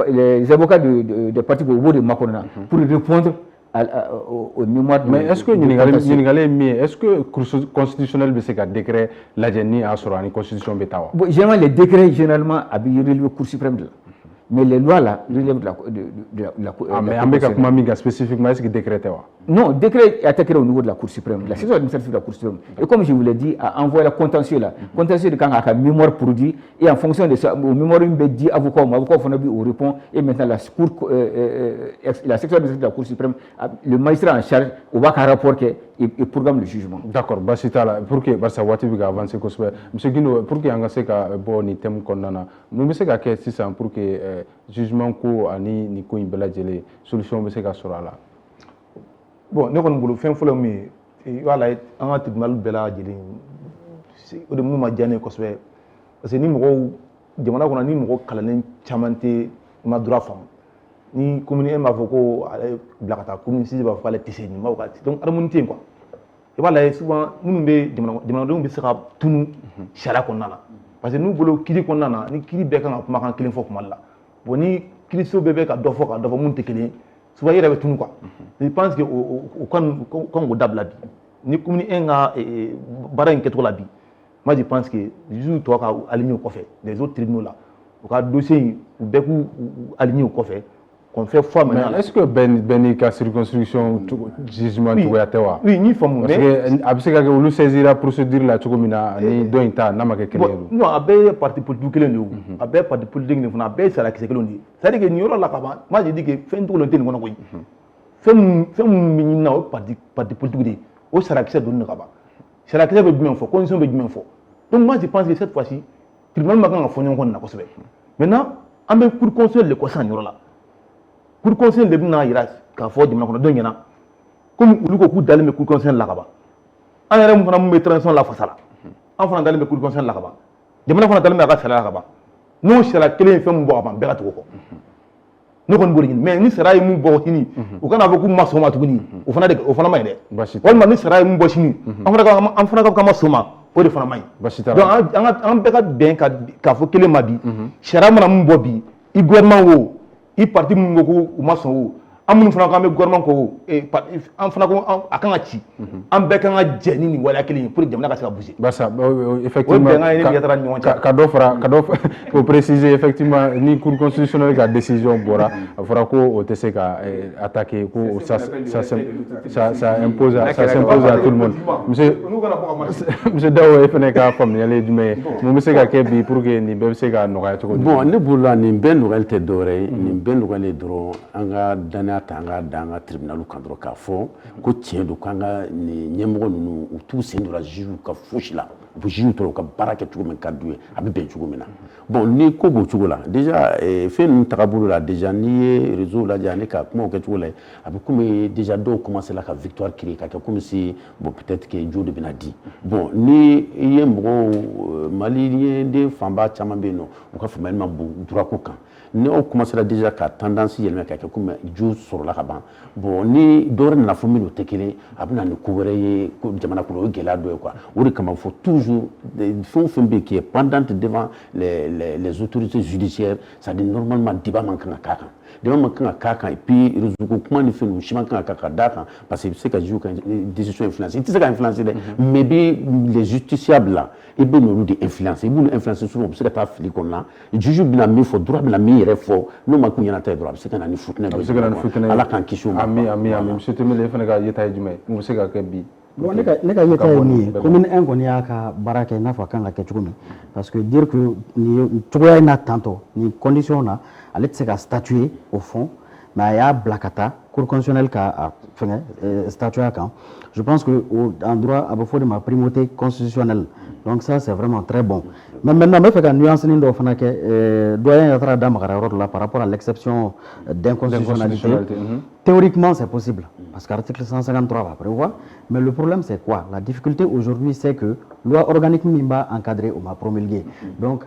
les avocats des partis au bout de Makona pour répondre au mémoire. Mais est-ce que est-ce que constitutionnel c'est un décret la Jenny a sur la constitution bêta? Généralement les décrets généralement à relevé Cour suprême. Mais les lois là relèvent de la Cour mais Ambeka spécifiquement, est-ce que décret Non, le décret est attaqué au niveau de la Cour suprême. La section administrative de la Cour suprême. Et comme je vous l'ai dit, a envoyé la contentieux là. Contentieux de quand il y a mémoire produit. Et en fonction de ça, au mémoire, il me dit avocat répond. Et maintenant, la section administrative de la Cour suprême, le magistrat en charge, on va un rapport qui programme le jugement. D'accord. Basitala, pour que Barça Wati va avancer, monsieur Guino, pour que Angase ka bon ni thème kondana, nous me sega que c'est ça pour que jugement ko ani ni ko imbela jele solution me sega sura la. Bon, ne kɔni bolo fɛn fɔlɔ min ye i b'a la an ka tribunal bɛɛ lajɛlen o de mun ma diya ne ye kosɛbɛ parce que ni mɔgɔw jamana kɔnɔ ni mɔgɔ kalannen caman tɛ ma droit faamu ni commune e m'a fɔ ko ale bila ka taa commune 6 b'a fɔ k'ale tɛ se nin ma o ka donc harmonie tɛ yen quoi i b'a lajɛ souvent minnu bɛ jamanadenw bɛ se ka tunu sariya kɔnɔna na parce que n'u bolo kiiri kɔnɔna na ni kiiri bɛɛ kan ka kumakan kelen fɔ kuma la bon ni kiiriso bɛɛ bɛ ka dɔ fɔ mun tɛ kelen ye souvent yɛrɛ bɛ tunu quoi je pense que o kan k'o dabila bi ni commune 1 ka baara in kɛcogo la bi moi je pense que juges tɔ ka aligner o kɔfɛ les autres tribunaux là u ka dossier in u bɛɛ k'u aligner o kɔfɛ qu'on fait foi maintenant. Mais est-ce que ben ka circonscription jugement togoya tɛ wa? Oui, ni faamu parce que a bɛ se ka kɛ olu saisir la procédure la cogo min na ni dɔ in ta n'a ma kɛ kelen ye. Non, a bɛɛ ye parti politique kelen de ye o, a bɛɛ ye parti politique de fana, a bɛɛ ye sarakisɛ kelen de ye. C'est-à-dire que nin yɔrɔ la ka ban, moi je dis que fɛn dogolen tɛ nin kɔnɔ koyi. Fɛn min bɛ ɲini na o ye parti politique de ye, o sarakisɛ donni de ka ban. Sarakisɛ bɛ jumɛn fɔ, condition bɛ jumɛn fɔ. Donc moi je pense que cette fois-ci, tribunal ma kan ka fɔ ɲɔgɔn kɔ nin na kosɛbɛ. Maintenant an bɛ cour constitutionnelle de kɔ sisan nin yɔrɔ la. Cour constitutionnelle de bɛna yira k'a fɔ jamana kɔnɔ dɔ ɲɛna comme olu ko k'u dalen bɛ cour constitutionnelle la ka ban an yɛrɛ mun fana mun bɛ transition la fasa la an fana dalen bɛ cour constitutionnelle la ka ban jamana fana dalen bɛ a ka sariya la ka ban n'o sariya kelen ye fɛn min bɔ ka ban bɛɛ ka tugu o kɔ ne kɔni b'o de ɲini mais ni sariya ye mun bɔ sini u kana fɔ k'u ma sɔn o ma tuguni o fana ma ɲi dɛ walima ni sariya ye mun bɔ sini an fana ka kan ma sɔn o ma o de fana ma ɲi donc an bɛɛ ka bɛn k'a fɔ kelen ma bi sariya mana mun bɔ bi i gouvernement o i parti mun ko k'u ma sɔn o an minnu fana ko an bɛ gouvernement ko an fana ko a kan ka ci an bɛɛ kan ka jɛ ni nin waleya kelen ye pour que jamana ka se ka bouger. Barça effectivement ka dɔ fara ko préciser effectivement ni cour constitutionnelle ka décision bɔra a fɔra ko o tɛ se ka attaquer ko ça impose à tout le monde. Monsieur Dawo e fana ka faamuyali ye jumɛn ye mun bɛ se ka kɛ bi pour que nin bɛɛ bɛ se ka nɔgɔya cogo di? Bon ne bolo la nin bɛɛ nɔgɔyali tɛ dɔwɛrɛ ye nin bɛɛ nɔgɔyali ye dɔrɔn an ka danaya ta an ka da an ka tribunal kan dɔrɔn k'a fɔ ko tiɲɛ don k'an ka nin ɲɛmɔgɔ ninnu u t'u sen donna juges ka fosi la u bɛ juges tɔɔrɔ u ka baara kɛ cogo min ka d'u ye a bɛ bɛn cogo min na bon ni ko b'o cogo la déjà fɛn ninnu tagabolo la déjà n'i ye réseau lajɛ ani ka kumaw kɛ cogo la a bɛ komi déjà dɔw commencé la ka victoire créer ka kɛ comme si bon peut-être que jo de bɛna di bon ni i ye mɔgɔw maliyɛnden fanba caman bɛ yen nɔ u ka faamuyali ma bon droit ko kan ni aw commencera déjà ka tendance yɛlɛma ka kɛ comme jo sɔrɔla ka ban bon ni dɔwɛrɛ nana fɔ minnu tɛ kelen a bɛ na ni ko wɛrɛ ye ko jamana kɔnɔ o ye gɛlɛya dɔ ye quoi o de kama fɔ toujours fɛn o fɛn bɛ yen qui est pendante devant les autorités judiciaires c'est-à-dire normalement débat man kan ka k'a kan débat man kan ka k'a kan et puis réseau ko kuma ni fɛn ninnu si man kan ka d'a kan parce que i bɛ se ka juge ka décision influencer i tɛ se ka influencer dɛ mais bi les justiciables là i bɛ n'olu de influencer i b'olu influencer souvent u bɛ se ka taa fili kɔnɔna juge bɛna min fɔ droit bɛna min yɛrɛ fɔ n'o ma kun ɲɛnata ye dɔrɔn a bɛ se ka na ni futinɛ dɔ ye ala k'an kisi o ma. Ami monsieur Temele e fana ka yeta ye jumɛn mun bɛ se ka kɛ bi? Bon ne ka yeta ye min ye commune 1 kɔni y'a ka baara kɛ i n'a fɔ a kan ka kɛ cogo min parce que dire que nin cogoya in na tantɔ nin condition na ale tɛ se ka statuer au fond mais a y'a bila ka taa cour constitutionnelle ka fɛngɛ statuer kan je pense que en droit a bɛ fɔ de ma primauté constitutionnelle donc ça c'est vraiment très bon mais maintenant n bɛ fɛ ka nuance nin dɔ fana kɛ doyen yɛrɛ taara da magara yɔrɔ dɔ la par rapport à l'exception d'inconstitutionnalité théoriquement c'est possible parce que l'article 153 va prévoir mais le problème c'est quoi la difficulté aujourd'hui c'est que loi organique min b'a encadrer on m'a promulgué donc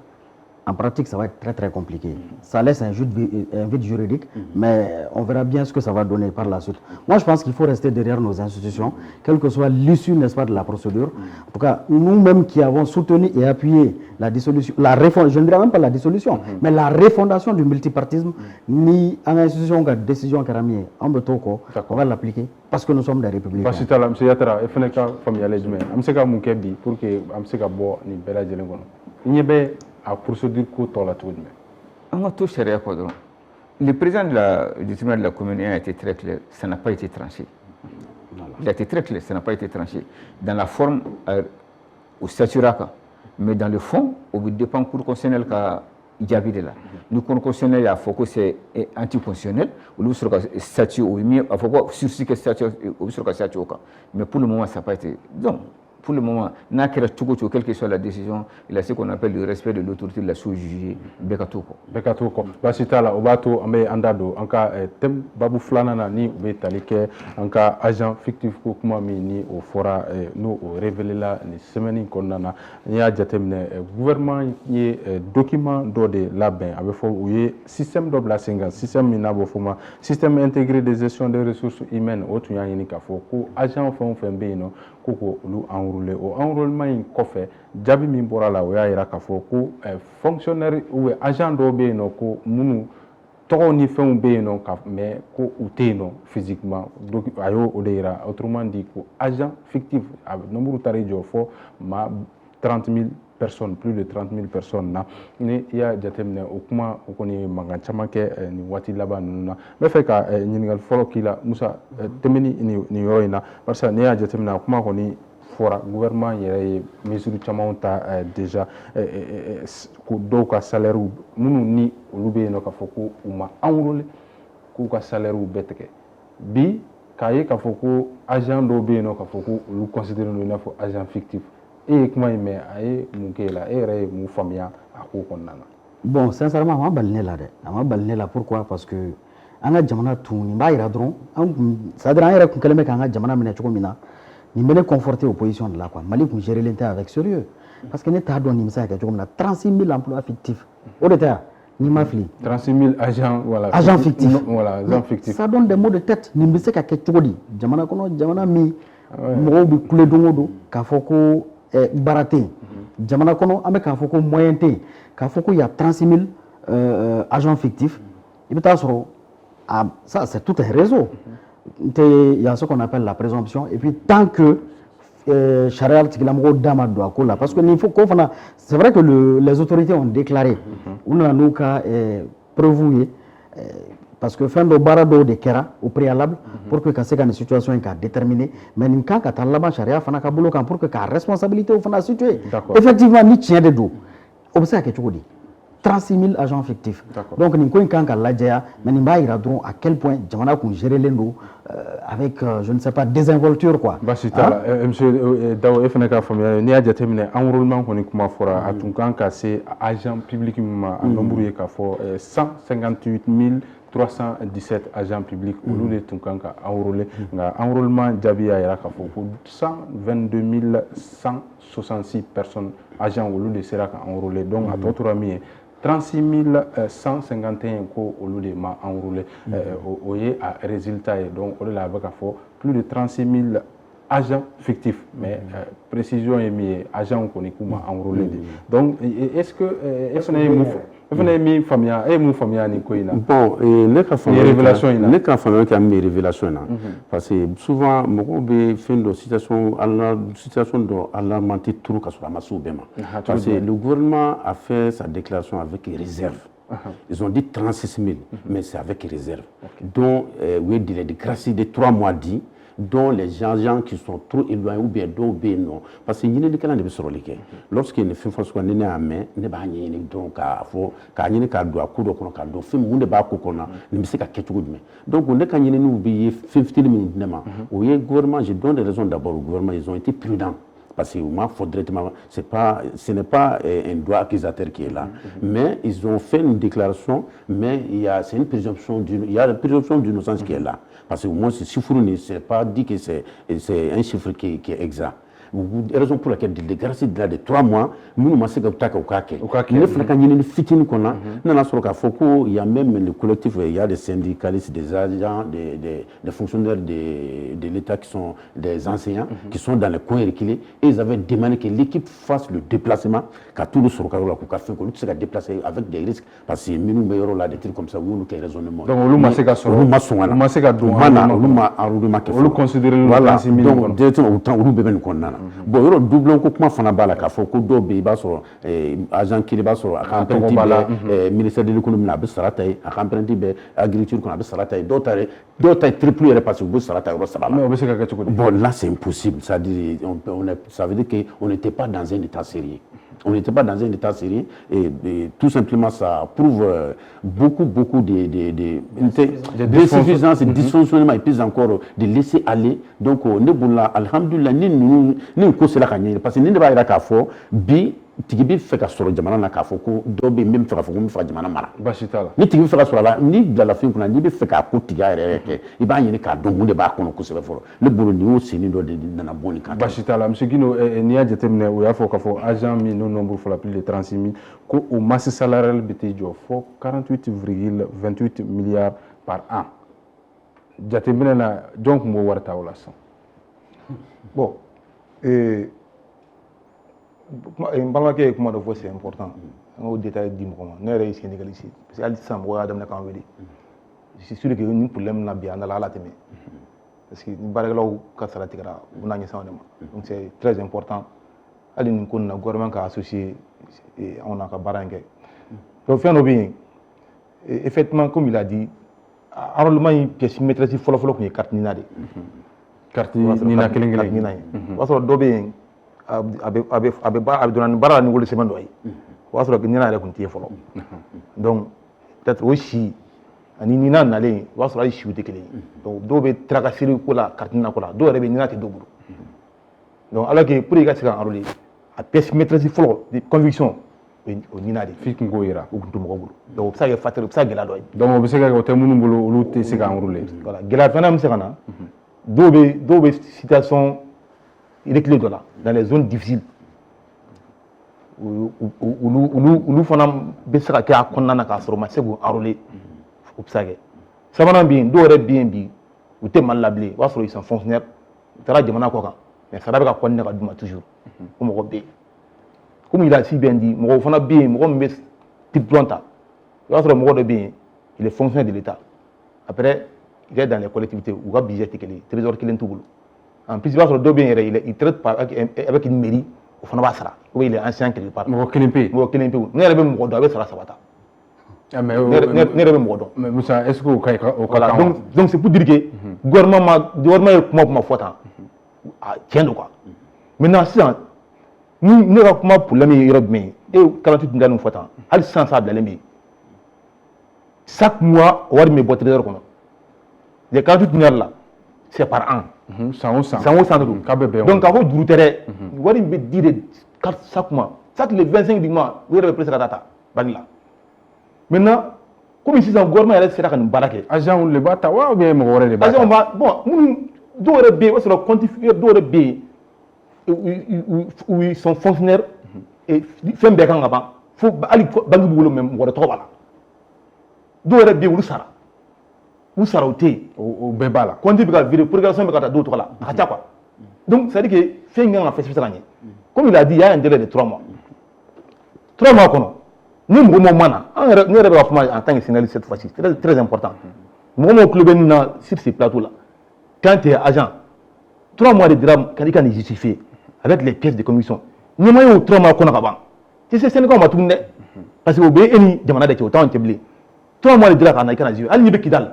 en pratique, ça va être très très compliqué. Ça laisse un vide juridique, mais on verra bien ce que ça va donner par la suite. Moi, je pense qu'il faut rester derrière nos institutions, quelle que soit l'issue, n'est-ce pas, de la procédure. En tout cas, nous-mêmes qui avons soutenu et appuyé la dissolution, je ne dirais même pas la dissolution, mais la refondation du multipartisme, ni en institution de décision Karami, on va l'appliquer parce que nous sommes des républicains. Parce que M. Yatara, il faut que famille allait demain. Je sais que pour que je sais que bon, ni bella djelen kono. Il y a a procédure ko tɔ la cogo jumɛn? Le président du tribunal de la commune a été très clair, ça n'a pas été tranché. Il a été très clair, ça n'a pas été tranché. Dans la forme, au statut RACA, mais dans le fond, au bout de Cour constitutionnelle qui a là. Le Cour constitutionnel, il a fait que c'est anticonstitutionnel, ou sur le statut, ou il a fait que sur le statut, mais pour le moment, ça n'a pas été. Donc, pour le moment, quelle que soit la décision, il a ce qu'on appelle le respect de l'autorité de la sous-jugée, Bekatoko. Basitala, Obato, Amé Andado, en cas Tem Babou Flanana, ni Betalike, en cas agent fictif, Kokumami, ni au Fora, nous révélé là, les semaines qu'on a, il y a le gouvernement, il y a document de la bain, avec le système de la Senga, système minabo foma, système intégré de gestion des ressources humaines, autre yanika fo, agent font fait bien, koko lu enrôlé au enrôlement in kofé jabi min bora la o ya ira ka fo ko fonctionnaire ou agent do be no ko munu to ni fen be no ka mais ko outé no physiquement donc ayo o deira autrement dit ko agent fictif nombre tari jo fo ma 30 000 personnes, plus de 30 000 personnes na ni ya jatemne o kuma o koni manga chamake ni wati laba nuna me fe ka nyingal folo kila musa temeni ni yoina parce que ni ya jatemna kuma koni fora gouvernement yere mesure chamanta déjà ko do ka salaire munu ni olube no ka foko uma enrôler ko ka salaire beteke bi kaye ka foko agent do be no ka foko lu considérer no na fo agent fictif. Et comment il met bon, sincèrement, on m'a baligné là. Pourquoi? Parce que on a jamana tout, ni ba ira dron, ça dira ira kun keleme kan jamana mena choko mina, ni mene conforter opposition de là quoi. Mali kun gérer l'inter avec sérieux. Parce que n'état don ni ça ka choko mina 36 000 emplois fictifs. Au détail, ni mafli. 36 000 agents voilà. Agents fictifs. Voilà, agents fictifs. Ça donne des mots de tête, ni mbise ka ke choko di. Jamana kono jamana mi mo bi kule dongodo ka foko baraté. Jamana kono ame ka foko moyen té ka foko il y a 36 000 agents fictifs. Il peut ça c'est tout un réseau. Il y a ce qu'on appelle la présomption et puis tant que charia tigilamoko dama do akola parce que il faut qu'on c'est vrai que les autorités ont déclaré on a nous cas prévu parce que fin de barado de kera au préalable pour que quand une situation est déterminée mais une quand la charia fana ka bolo pour que la responsabilité au fana situé effectivement ni tient de dos observe que tu dis 36 000 agents fictifs donc ni ko quand ka lajaya mais ni ba ira dron à quel point jamana ko gérer lendo avec je ne sais pas désinvolture quoi basita monsieur dawo fana ka famia ni a déterminer enrôlement ko ni kuma fora atun kan ka c'est agent public ma nombre ye ka fo 158 317 agents publics au lieu de Tunkanka enrôlés. Enrôlement Djabia ira ka fo 122 166 personnes agents au lieu de Seraka enrôlés. Donc à votre ami 36 151 ko au lieu de ma enrôlés. Oye à résultat donc au lieu de la plus de 36 000 agents fictifs, mais précision est mis agents qu'on est enrôlés. Donc est-ce que les révélations parce que souvent situation alarmante parce que le gouvernement a fait sa déclaration avec réserve. Ils ont dit 36 000 mais c'est avec réserve donc oui de grâce de 3 mois dit dont les agents qui sont trop éloignés ou bien d'autres non parce que n'y a pas de sur les lorsqu'il ne fait pas ce qu'on est à main ne va n'y donc à faux car n'y a qu'à doit coup de qu'on a do film monde ba ko kona ne me qu'à quelque chose donc on est quand n'y nous oublier 15 minutes oui gouvernement je donne des raisons d'abord au gouvernement ils ont été prudents parce que moi faudrait ce n'est pas un droit accusateur qui est là mais ils ont fait une déclaration mais c'est une présomption d'innocence qui est là parce que moi ce chiffre ne c'est pas dit que c'est un chiffre qui est exact raison pour laquelle de grâce de 3 mois nous ma sega utaka ukake ne fnaka nyini fitini kona na soroka foko il y a même le collectif il y a des syndicalistes des agents des fonctionnaires de l'État qui sont des enseignants qui sont dans les coins reculés et ils avaient demandé que l'équipe fasse le déplacement qu'à tout le soroka la ko fait que se déplacer avec des risques parce que nous meilleur là des trucs comme ça où nous quel raisonnement donc on ma sega soro on ma sega do on ma arrondement on considérer le 36 000 donc directement autant on beben konna bon yɔrɔ doublon ko kuma fana b'a la k'a fɔ ko dɔw bɛ yen i b'a sɔrɔ agent kelen b'a sɔrɔ a ka empreinte bɛ ministère de l'économie a bɛ sara ta ye a ka empreinte bɛ agriculture kɔnɔ a bɛ sara ta ye dɔw ta ye triple yɛrɛ parce que u bɛ sara ta yɔrɔ saba la. mais o bɛ se ka kɛ cogo di. bon là c'est impossible, c'est-à-dire ça veut dire que on n'était pas dans un état sérieux. On n'était pas dans un état sérieux et tout simplement ça prouve beaucoup d'insuffisance et dysfonctionnement et puis encore de laisser aller. Donc ne boula alhamdulillah ni ko sera ka ɲɛ parce que ni ne b'a yira k'a fɔ bi tigi bɛ fɛ ka sɔrɔ jamana na k'a fɔ ko dɔ bɛ yen min bɛ fɛ k'a fɔ ko n bɛ fɛ ka jamana mara. Baasi t'a la. Ni tigi bɛ fɛ ka sɔrɔ a la ni bilala fɛn kunna n'i bɛ fɛ k'a ko tigiya yɛrɛ kɛ i b'a ɲini k'a dɔn mun de b'a kɔnɔ kosɛbɛ fɔlɔ ne bolo nin y'o senni dɔ de nana bɔ nin kan. Baasi t'a la monsieur Guino n'i y'a jateminɛ o y'a fɔ k'a fɔ agent min n'o nombre fɔra plus de 36 000 ko o masse salariale bɛ t'i jɔ fɔ 48,28 milliards par an. Jateminɛ na jɔn tun b'o wari ta o la sisan. Bon n balimakɛ ye kuma dɔ fɔ c'est important an k'o détail di mɔgɔ ma ne yɛrɛ ye syndicaliste parce que hali sisan mɔgɔw y'a daminɛ k'an wele je suis sûr que ni problème na bi an dala ala tɛmɛ parce que ni baarakɛlaw ka sara tigɛra u bɛna ɲɛsin anw de ma donc c'est très important hali nin ko nin na gouvernement ka associer anw n'a ka baara in kɛ donc fɛn dɔ bɛ yen effectivement comme il a dit enrôlement in pièce maîtresse fɔlɔ-fɔlɔ tun ye carte nina de carte nina kelen-kelen carte nina ye o b'a sɔrɔ dɔ bɛ yen a bɛ donna ni baara la ni wolo sɛbɛn dɔ ye o b'a sɔrɔ nina yɛrɛ tun tɛ yen fɔlɔ donc peut-être o si ani nina nalen o b'a sɔrɔ hali siw tɛ kelen ye donc dɔw bɛ tracasserie ko la carte nina ko la dɔw yɛrɛ bɛ nina tɛ dɔw bolo donc alors que pour i ka se ka enrôler a pièce maîtresse fɔlɔ de conviction o nina de f'i kun k'o yira o tun tɛ mɔgɔ bolo donc o bɛ se ka kɛ facteur o bɛ se ka gɛlɛya dɔ ye donc o bɛ se ka kɛ o tɛ minnu bolo olu tɛ se ka enrôler voilà gɛlɛya filanan bɛ se ka na dɔw bɛ situation reculée dɔ la dans les zones difficiles olu fana bɛ se ka kɛ a kɔnɔna na k'a sɔrɔ u ma se k'u enrôler o bɛ se ka kɛ sabanan bɛ yen dɔw yɛrɛ bɛ yen bi u tɛ Mali la bilen o b'a sɔrɔ ils sont fonctionnaires u taara jamana kɔ kan mais sara bɛ ka continuer ka d'u ma toujours o mɔgɔ bɛ yen komi irasi bɛ yen di mɔgɔw fana bɛ yen mɔgɔ min bɛ diplôme ta o b'a sɔrɔ mɔgɔ dɔ bɛ yen il est fonctionnaire de l'État après il est dans les collectivités u ka budget tɛ kelen trésor kelen t'u bolo en plus i b'a sɔrɔ dɔw bɛ yen yɛrɛ il traite avec une mairie o fana b'a sara ou bien il est ancien quelque part mɔgɔ kelen pe yen ne yɛrɛ bɛ mɔgɔ dɔn a bɛ sara 3 ta ne yɛrɛ bɛ mɔgɔ dɔn mais Musa est-ce que o ka kan donc c'est pour dire que gouvernement ye kuma fɔ tan tiɲɛ don quoi maintenant sisan ne ka kuma problème ye yɔrɔ jumɛn ye e 48 milliards min fɔ tan hali sisan sa bilalen bɛ yen chaque mois wari min bɛ bɔ trésor kɔnɔ les 48 milliards là c'est par an san o san de don k'a bɛ bɛn donc k'a fɔ juru tɛ dɛ wari in bɛ di de chaque mois chaque le 25 du mois u yɛrɛ bɛ presse ka taa ta banque la maintenant komi sisan gouvernement yɛrɛ sera ka nin baara kɛ agent de b'a ta wa ou bien mɔgɔ wɛrɛ de b'a ta agent b'a bon minnu dɔw yɛrɛ bɛ yen o b'a sɔrɔ compte dɔw yɛrɛ bɛ yen où ils sont fonctionnaires et fɛn bɛɛ kan ka ban fo hali banque b'u bolo mais mɔgɔ wɛrɛ tɔgɔ b'a la dɔw yɛrɛ bɛ yen olu sara u sara o tɛ yen o bɛɛ b'a la compte bɛ ka virer procuration bɛ ka taa dɔw tɔgɔ la a ka ca quoi donc c'est à dire que fɛn kan ka fɛsɛfɛsɛ ka ɲɛ comme il a dit il y a un délai de 3 mois 3 mois kɔnɔ ni mɔgɔ mɔgɔ ma na ne yɛrɛ bɛ ka kuma en tant que syndicaliste cette fois-ci très important mɔgɔ mɔgɔ tulo bɛ nin na sur ces plateaux là quand tu es agent 3 mois de dira ka i ka nin justifier avec les pièces de commission ɲɛmaa y'o 3 mois kɔnɔ ka ban tɛ se syndicat ma tuguni dɛ parce que o bɛ e ni jamana de cɛ o t'anw cɛ bilen 3 mois de dira ka na i ka na justifier hali n'i bɛ Kidali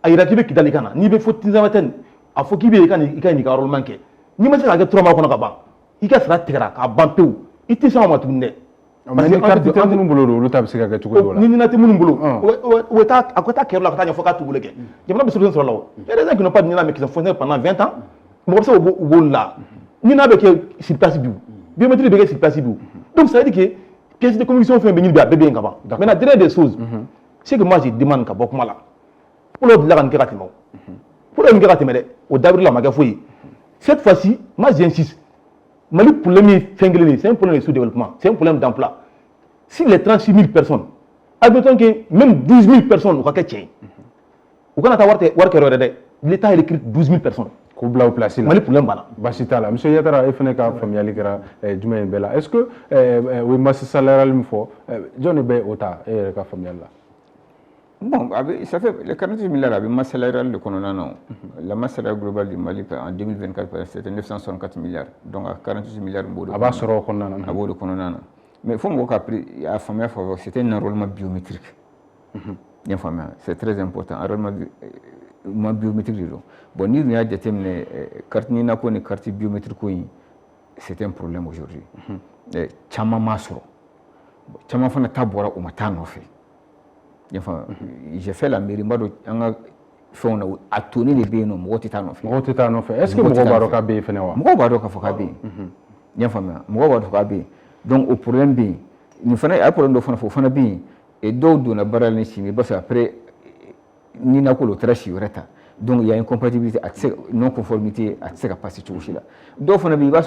a yira k'i bɛ Kidali i ka na n'i bɛ fo Tinzawatène a fɔ k'i bɛ i ka nin ka enrôlement kɛ n'i ma se k'a kɛ 3 mois kɔnɔ ka ban i ka sara tigɛra k'a ban pewu i tɛ se anw ma tuguni dɛ. mais ni carte tɛ minnu bolo olu ta bɛ se ka kɛ cogo dɔ la ni nina tɛ minnu bolo o a ka taa kɛyɔrɔ la ka taa ɲɛfɔ k'a t'u bolo kɛ jamana bɛ solution sɔrɔ la o il y a des gens qui n'ont pas de nina mais qui sont fonctionnaires pendant 20 ans mɔgɔ bɛ se k'o bolo la nina bɛ kɛ sur place bi biométrie bɛ kɛ sur place bi donc ça veut dire que pièce de communication fɛn bɛ ɲini bi a bɛɛ bɛ yen ka ban maintenant dernière des choses c'est que moi je demande ka bɔ kuma la pour le dilan ka nin kɛ ka tɛmɛ o pour le nin kɛ ka tɛmɛ dɛ o dabiri la ma kɛ foyi cette fois-ci moi j'insiste Mali problème est c'est un problème de sous-développement, c'est un problème d'emploi. Si les 36 000 personnes, admettons que même 12 000 personnes, l'État a écrit 12 000 personnes. K'u bila o place la Mali problème banna. Baasi t'a la monsieur Yatara e fana ka faamuyali kɛra jumɛn in bɛɛ la est-ce que o ye masse salariale min fɔ jɔn de bɛ o ta e yɛrɛ ka faamuyali la. Bon, ça fait les 48 milliards avec masse salariale de Kononano. La masse salariale globale du Mali en 2024, c'était 964 milliards. Donc à 48 milliards, de Kononano. Mais il faut que c'était un enrôlement biométrique. C'est très important. Enrôlement biométrique. Bon, nous avons déterminé carte biométrique, c'est un problème aujourd'hui. Chama Masro. Chama Fana Tabora ou Matano fait. J'ai fait la mairie, à tourner les biens, est-ce que Moubarak fait donc, au problème, il faut un problème de fond, et d'autres na baral ni chimie, parce après, ni n'a pas le trash donc il y a une compatibilité, non conformité à ce passer tout là. D'autres font un bas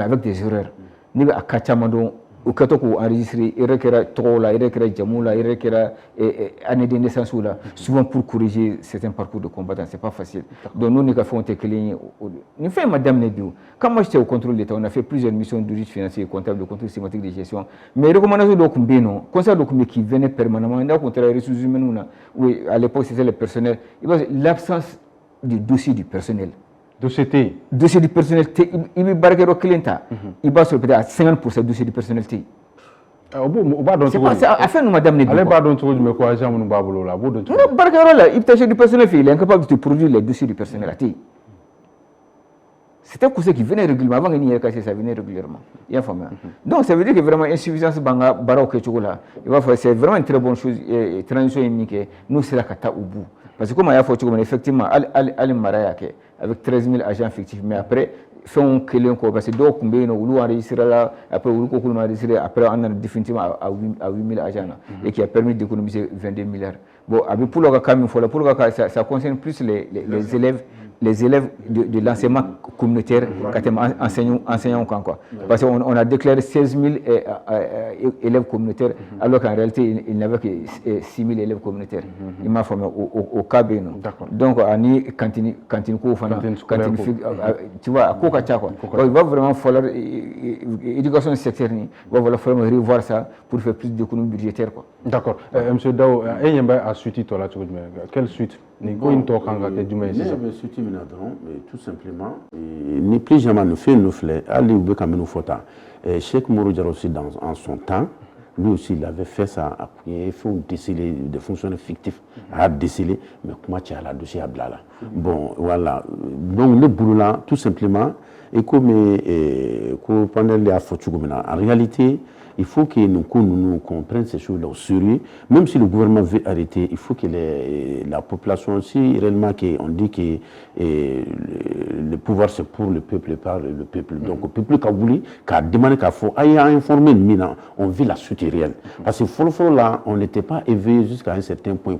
avec des erreurs. Ni à Kachamado, au Katoko enregistré, il requiert trop là, il requiert Jamoula, il requiert année de naissance là, souvent pour corriger certains parcours de combattants, c'est pas facile. Donc nous, nous avons été clés. Nous faisons Madame Nebio. Quand moi j'étais au contrôle d'État, on a fait plusieurs missions d'audit financier, comptable, de contrôle systématique de gestion. Mais les recommandations de conseil de qui venaient permanemment, on a contre les ressources humaines, oui, à l'époque c'était le personnel. L'absence du dossier du personnel. Dossier du personnel, il va barquer au client. Il va se peut-être à 50% du dossier du personnel. C'est pas affaire nous madame Nebio. Allez, pardon, tu me quoi, j'ai mon babolo là. Non, barquer là, il tâche du personnel, il est incapable de produire les dossiers du personnel. C'était pour ceux qui venaient régulièrement, avant qu'il y ait cassé, ça venait régulièrement. Donc ça veut dire que vraiment insuffisance banga baroque c'est vraiment une très bonne chose, transition unique. Nous c'est la cata au bout. Parce que comme il y a fait effectivement, avec 13 000 agents fictifs, mais après, fait un client parce que d'autres combien nous enregistré là, après nous enregistré, après on a définitivement à 8 000 agents et qui a permis d'économiser 22 milliards. Bon, avec pour le cas, ça concerne plus les élèves de l'enseignement communautaire, enseignants quoi. Parce qu'on a déclaré 16 000 élèves communautaires, alors qu'en réalité, il n'y avait que 6 000 élèves communautaires. Il m'a formé au KB. Donc, tu vois, à quoi il va vraiment falloir, l'éducation secteur, il va falloir revoir ça pour faire plus d'économies budgétaires. D'accord. M. Dao, a suite toi là, quelle suite? Tout simplement, ni plus jamais nous fait nous fleurs, aller où quand nous faut Cheikh Mouroudjar aussi en son temps, lui aussi il avait fait ça, il faut déceler des fonctionnaires fictifs à déceler, mais comment tu as la dossier à blala. Bon, voilà. Donc le boulot là, tout simplement, et comme pendant les en réalité, il faut que nous comprenions ces choses-là au sérieux. Même si le gouvernement veut arrêter, il faut que la population aussi, réellement, on dit que le pouvoir c'est pour le peuple et par le peuple. Donc, le peuple qui a demandé qu'il faut informer le on vit la suite réelle. Parce que là, on n'était pas éveillé jusqu'à un certain point.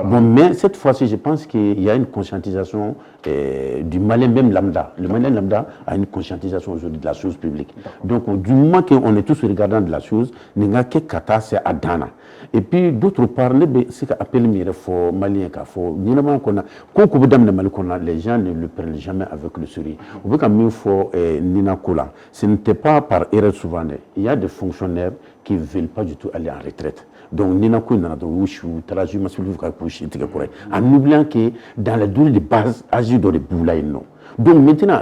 Bon, mais cette fois-ci, je pense qu'il y a une conscientisation du Malien même lambda. Le Malien lambda a une conscientisation aujourd'hui de la chose publique. Donc, du moment qu'on est tous regardants de la chose, nous n'avons que kata, c'est Adana. Et puis, d'autre part, ce qu'on appelle le Malien, les gens ne le prennent jamais avec le sourire. On veut quand même faut Nina Kola. Ce n'était pas par erreur souvent. Il y a des fonctionnaires qui ne veulent pas du tout aller en retraite. Donc, Nina Kola, en oubliant que dans les douleurs de base, agir dans les boulets, non. Donc maintenant,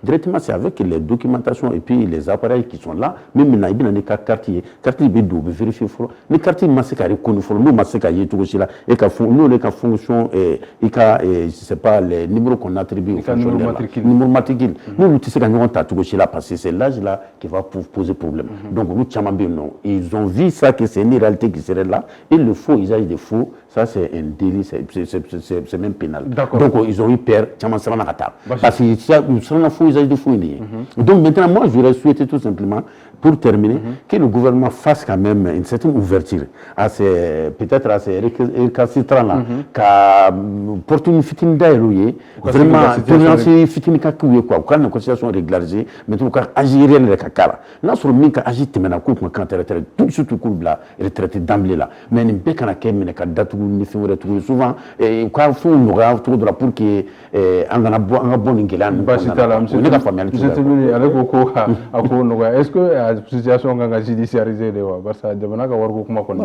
directement c'est avec les documentations et puis les appareils qui sont là, même maintenant, il y a des quartiers vérifier les quartiers massés carrés nous massés carrés tout aussi là et nous les fonction et c'est pas les numéros qu'on attribue aux fonctionnaires numéro matricule nous tu sais quand on t'a tout aussi là parce que c'est l'âge là qui va poser problème. Donc nous non, ils ont vu ça que c'est une réalité qui serait là et le faux usage des faux, ça c'est un délit, c'est même pénal. Donc ils ont eu peur, parce que ça un faux usage de faux. Donc maintenant, moi, je voudrais souhaiter tout simplement, pour terminer, que le gouvernement fasse quand même une certaine ouverture à peut-être à ces récalcitrants-là, qui portent une fitine d'aérouiller, vraiment, pour lancer fitine kakouye, quoi, quand la constitution régularisée, mais tout cas, agir rien de kakara. Là, sur le mien, agir maintenant, quand tu retraite, tout ce tout cool là, retraité d'emblée là, mais une béque à laquelle, mais quand datou, ni fait souvent, et quand il faut nous tout droit pour que est-ce que situation kan ka judiciariser de wa parce que jamana ka warko kuma kon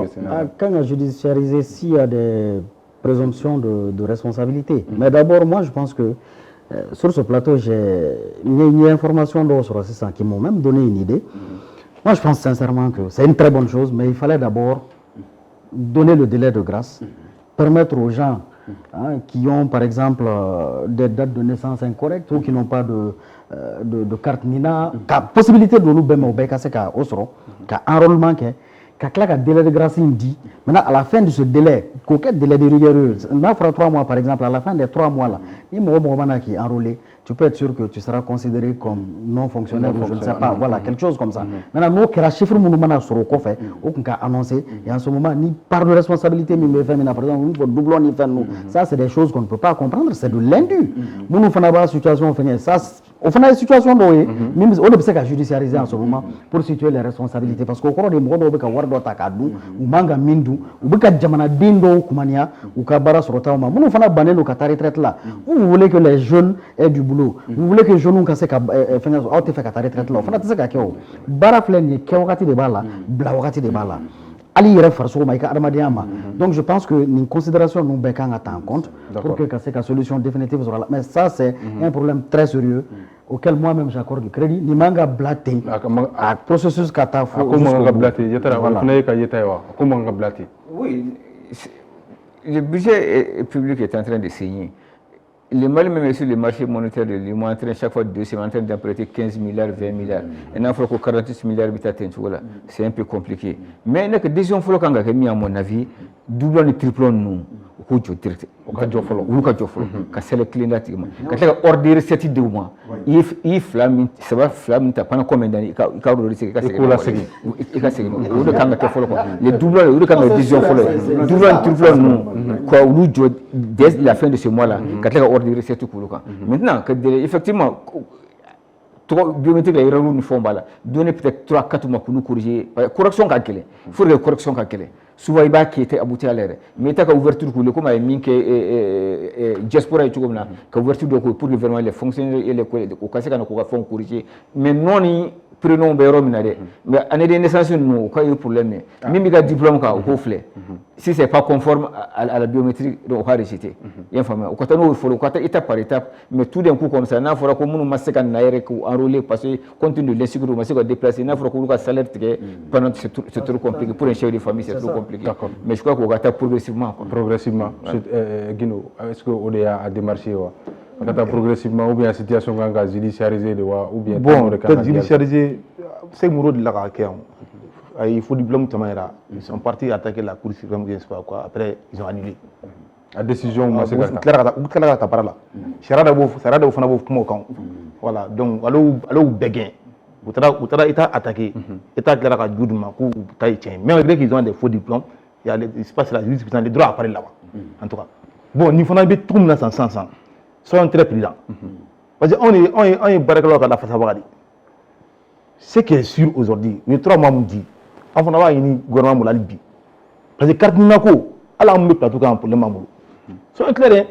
quand on judiciariser s'il y a des présomptions de responsabilité. Mais d'abord, moi, je pense que sur ce plateau, j'ai une information sur ça qui m'ont même donné une idée. Moi, je pense sincèrement que c'est une très bonne chose, mais il fallait d'abord donner le délai de grâce, permettre aux gens qui ont, par exemple, des dates de naissance incorrectes ou qui n'ont pas de carte NINA, possibilité de nous enrôlement qu'à délai de grâce dit. Maintenant, à la fin de ce délai, quel délai de rigueur, on fera 3 mois par exemple, à la fin des 3 mois là, il y a qui est enrôlé, tu peux être sûr que tu seras considéré comme non fonctionnaire ou je ne sais pas, voilà, quelque chose comme ça. Maintenant, nous, qui a chiffre sur le coffre, on a annoncé, et en ce moment, ni par de responsabilité, ni par exemple, nous doublons ni faire nous. Ça, c'est des choses qu'on ne peut pas comprendre, c'est de l'indu. Nous, nous faisons la situation, ça, on fait une situation où on ne peut pas judiciariser en ce moment pour situer les responsabilités. Parce qu'au cours des mois, on peut avoir takadu, ou manga mindu, ou beka jamana dindo kumania, ou kabara sur le temps. Nous faisons banner le Qatar retraite là. Vous voulez que les jeunes aient du boulot. Vous voulez que les jeunes aient fait Qatar retraite là. Vous faites ça qu'est-ce bara fleni kewakati de bala, blawakati de bala. Ali yɛrɛ farisogo ma i ka adamadenya ma donc je pense que nin considération nous bɛɛ kan ka ta en compte pour que ka se ka solution définitive sɔrɔ a la mais ça c'est un problème très sérieux auquel moi-même j'accorde du crédit nin man ka bila ten a processus ka taa fo ko man ka bila ten yetara o fana ye ka yeta ye wa ko man ka bila ten oui le budget public est en train de saigner. Le Mali même sur le marché monétaire de l'IMO en train chaque fois de 2 semaines en train d'emprunter 15 milliards, 20 milliards. Et il faut que 46 milliards c'est un peu compliqué. Mais la décision faut qu'on a mis à mon avis doublon et triplon nous au cas de follow ou cas de follow quand c'est le client quand tu as ordonné cette idée au moins il flamme ça va flamme t'as pas combien d'années il a ordonné c'est ou le quand tu follow les doublons ou le quand la décision follow doublon et triplon nous quoi ou dès la fin de ce mois là quand tu as ordonné cette coup maintenant que effectivement biométrique la erreur nous font bala donner peut-être 3-4 mois pour nous corriger correction calculée il faut des corrections calculées souvent il va qui était abouti à l'erreur mais t'as ouverture pour le comme min que diaspora et tout comme là ouverture pour que vraiment les fonctionnaires et les collègues au cas qu'on va faire corriger mais non ni prénom béro minade mais année de naissance nous quand il y a problème même il a diplôme ka au flé si c'est pas conforme à la biométrie donc on va rejeter informé au côté nous il faut le côté étape par étape mais tout d'un coup comme ça n'a faut que nous masser na yere ko enrôler parce que compte tenu de l'insécurité masser ko déplacer n'a faut que nous salaire pendant c'est trop compliqué pour un chef de famille c'est trop compliqué mais je crois qu'on va attaquer progressivement Guino est-ce que ODA a démarché progressivement ou bien la situation est judiciarisée ou bien bon peut-être judiciarisé c'est Mouro de la il faut diplôme Tamaira ils sont partis attaquer la cour suprême quoi après ils ont annulé la décision c'est clair ta parole là Sarada bo fana bo kuma kan voilà donc allo béguin utara état attaqué état clair ka juduma ko taille tien mais malgré qu'ils ont des faux diplômes il y a il se passe la justice les droits à parler là-bas en tout cas bon ni fana be tout na sans soyons très prudents. Parce qu'on est barricadé à la face à ce qui est sûr aujourd'hui, les 3 mois me dit, on va avoir une gouvernement la Libye. Parce que carte Nako, alors on met pas tout cas pour le mamou. Soyons clairs,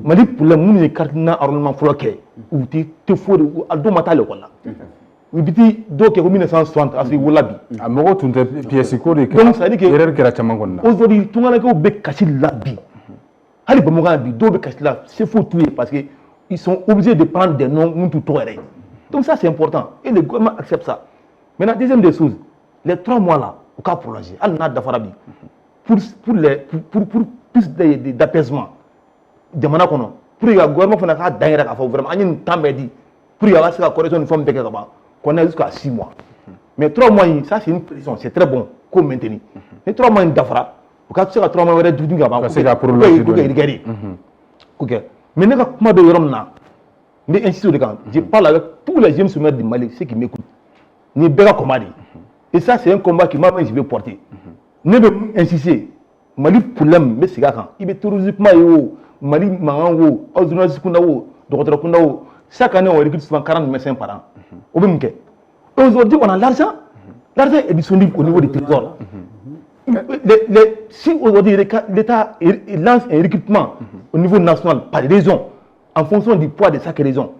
Mali pour le monde les cartes na arrondissement floqué ou te faut ou aldo matale quoi. Oui biti do ke 1960 asi wolabi. A moko tunte pièce ko de donc ça dit que erreur que la chama konna. Aujourd'hui tout le monde ko be kachi labi. Allez, c'est faux tout parce qu'ils sont obligés de prendre des noms tout. Donc ça c'est important et le gouvernement accepte ça. Maintenant, deuxième des choses, les 3 mois là, au cas prolongé, pour plus d'apaisement, pour que le gouvernement fasse vraiment un temps pour y avoir la correction d'une forme de qu'on a jusqu'à 6 mois. Mais 3 mois, ça c'est une pression, c'est très bon comme maintenir. Mais 3 mois d'affaires. Quand tu as 3 mois de tout ok mais ne pas de Rome na mais ainsi de quand je parle avec tous les jeunes sommeurs du Mali ceux qui m'écoutent ni béga commandé et ça c'est un combat qui moi je vais porter ne pas insister Mali problème mais c'est quand il est touristiquement Mali mango aux journalistes docteur Kundao chaque année on recrute souvent 40 médecins par an aujourd'hui on a l'argent est disponible au niveau du trésor. Si aujourd'hui l'État lance un recrutement au niveau national par raison, en fonction du poids de chaque raison,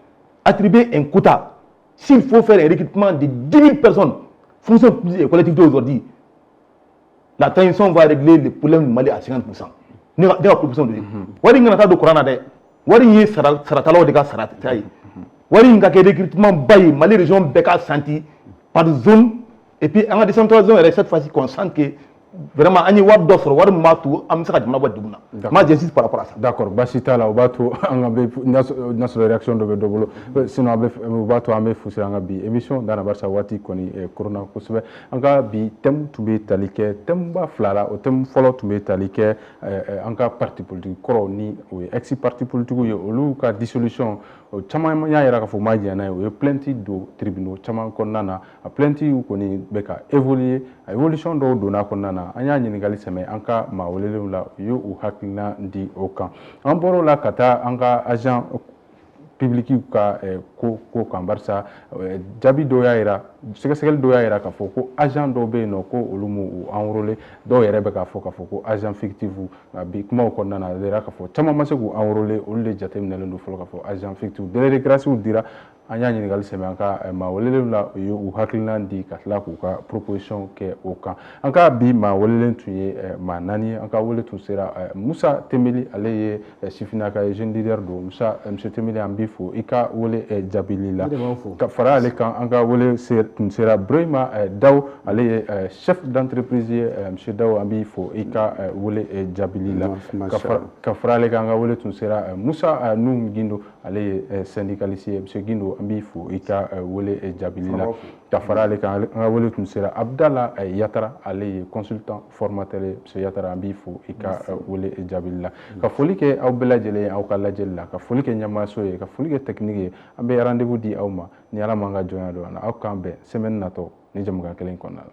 attribuer un quota, s'il faut faire un recrutement de 10 000 personnes, il fonction publique et collectivité aujourd'hui, la transition va régler les problèmes du Mali à 50%. N'est pas proposition de Wari ngana do Corona de. Wari yi saratalo de ka sarat. Wari ngaka recrutement bail Mali région beka senti par zone et puis en décentralisation cette fois-ci consciente que vraiment ani war d'offre war matu am saka jamana ba duguna. Moi j'insiste par rapport à ça. D'accord, basita la obato angabe national réaction de dobolo sinon abe obato ame fusi angabi émission dana barsa wati koni corona kusube anga bi tem tube talike temba flala o tem follow tube talike anga parti politique koro ni o ex parti politique yo olu ka dissolution chama ya yara ka fo maji na o plenty do tribunal chama konnana a plenty koni beka évoluer évolution do dona konnana anya nyinigali seme anka ma wolele la yo u hakina ndi okan an boro la kata anga agent public ka ko kambarsa jabi do yaira segesegel do yaira ka foko agent do be no ko olumu enrôler do yere be ka foko agent fictif bi kuma ko nana dera ka fo tama masegu enrôler olle jatem ne ndo folo ka fo agent fictif de la grâce dira anya ni ngal seme anka ma wolele la yo u hakilna ndi katla ko ka proposition ke okan anka bi ma wolele tuye ma nani anka wolele tu sera Musa Temeli aleye sifina ka jeune leader do Musa monsieur Temeli ambifo ika wole jabilila ka fara ale kan anga wole sera Brema Daw aleye chef d'entreprise monsieur Daw ambifo ika wole jabilila ka fara ale kan anga wole tu sera Musa Num Gindo aleye syndicaliste monsieur Gindo ambifo ika wole jabilila ka fara ale kan anga wole tu sera Abdallah Yatara aleye consultant formateur monsieur Yatara ambifo ika wole jabilila ka foli ke aw bela jele aw ka lajella ka foli ke nyamaso ye ka foli ke technique ambe rendez-vous di awma ni ala manga jonya do na aw kambe semaine nato ni jamuga kelen konna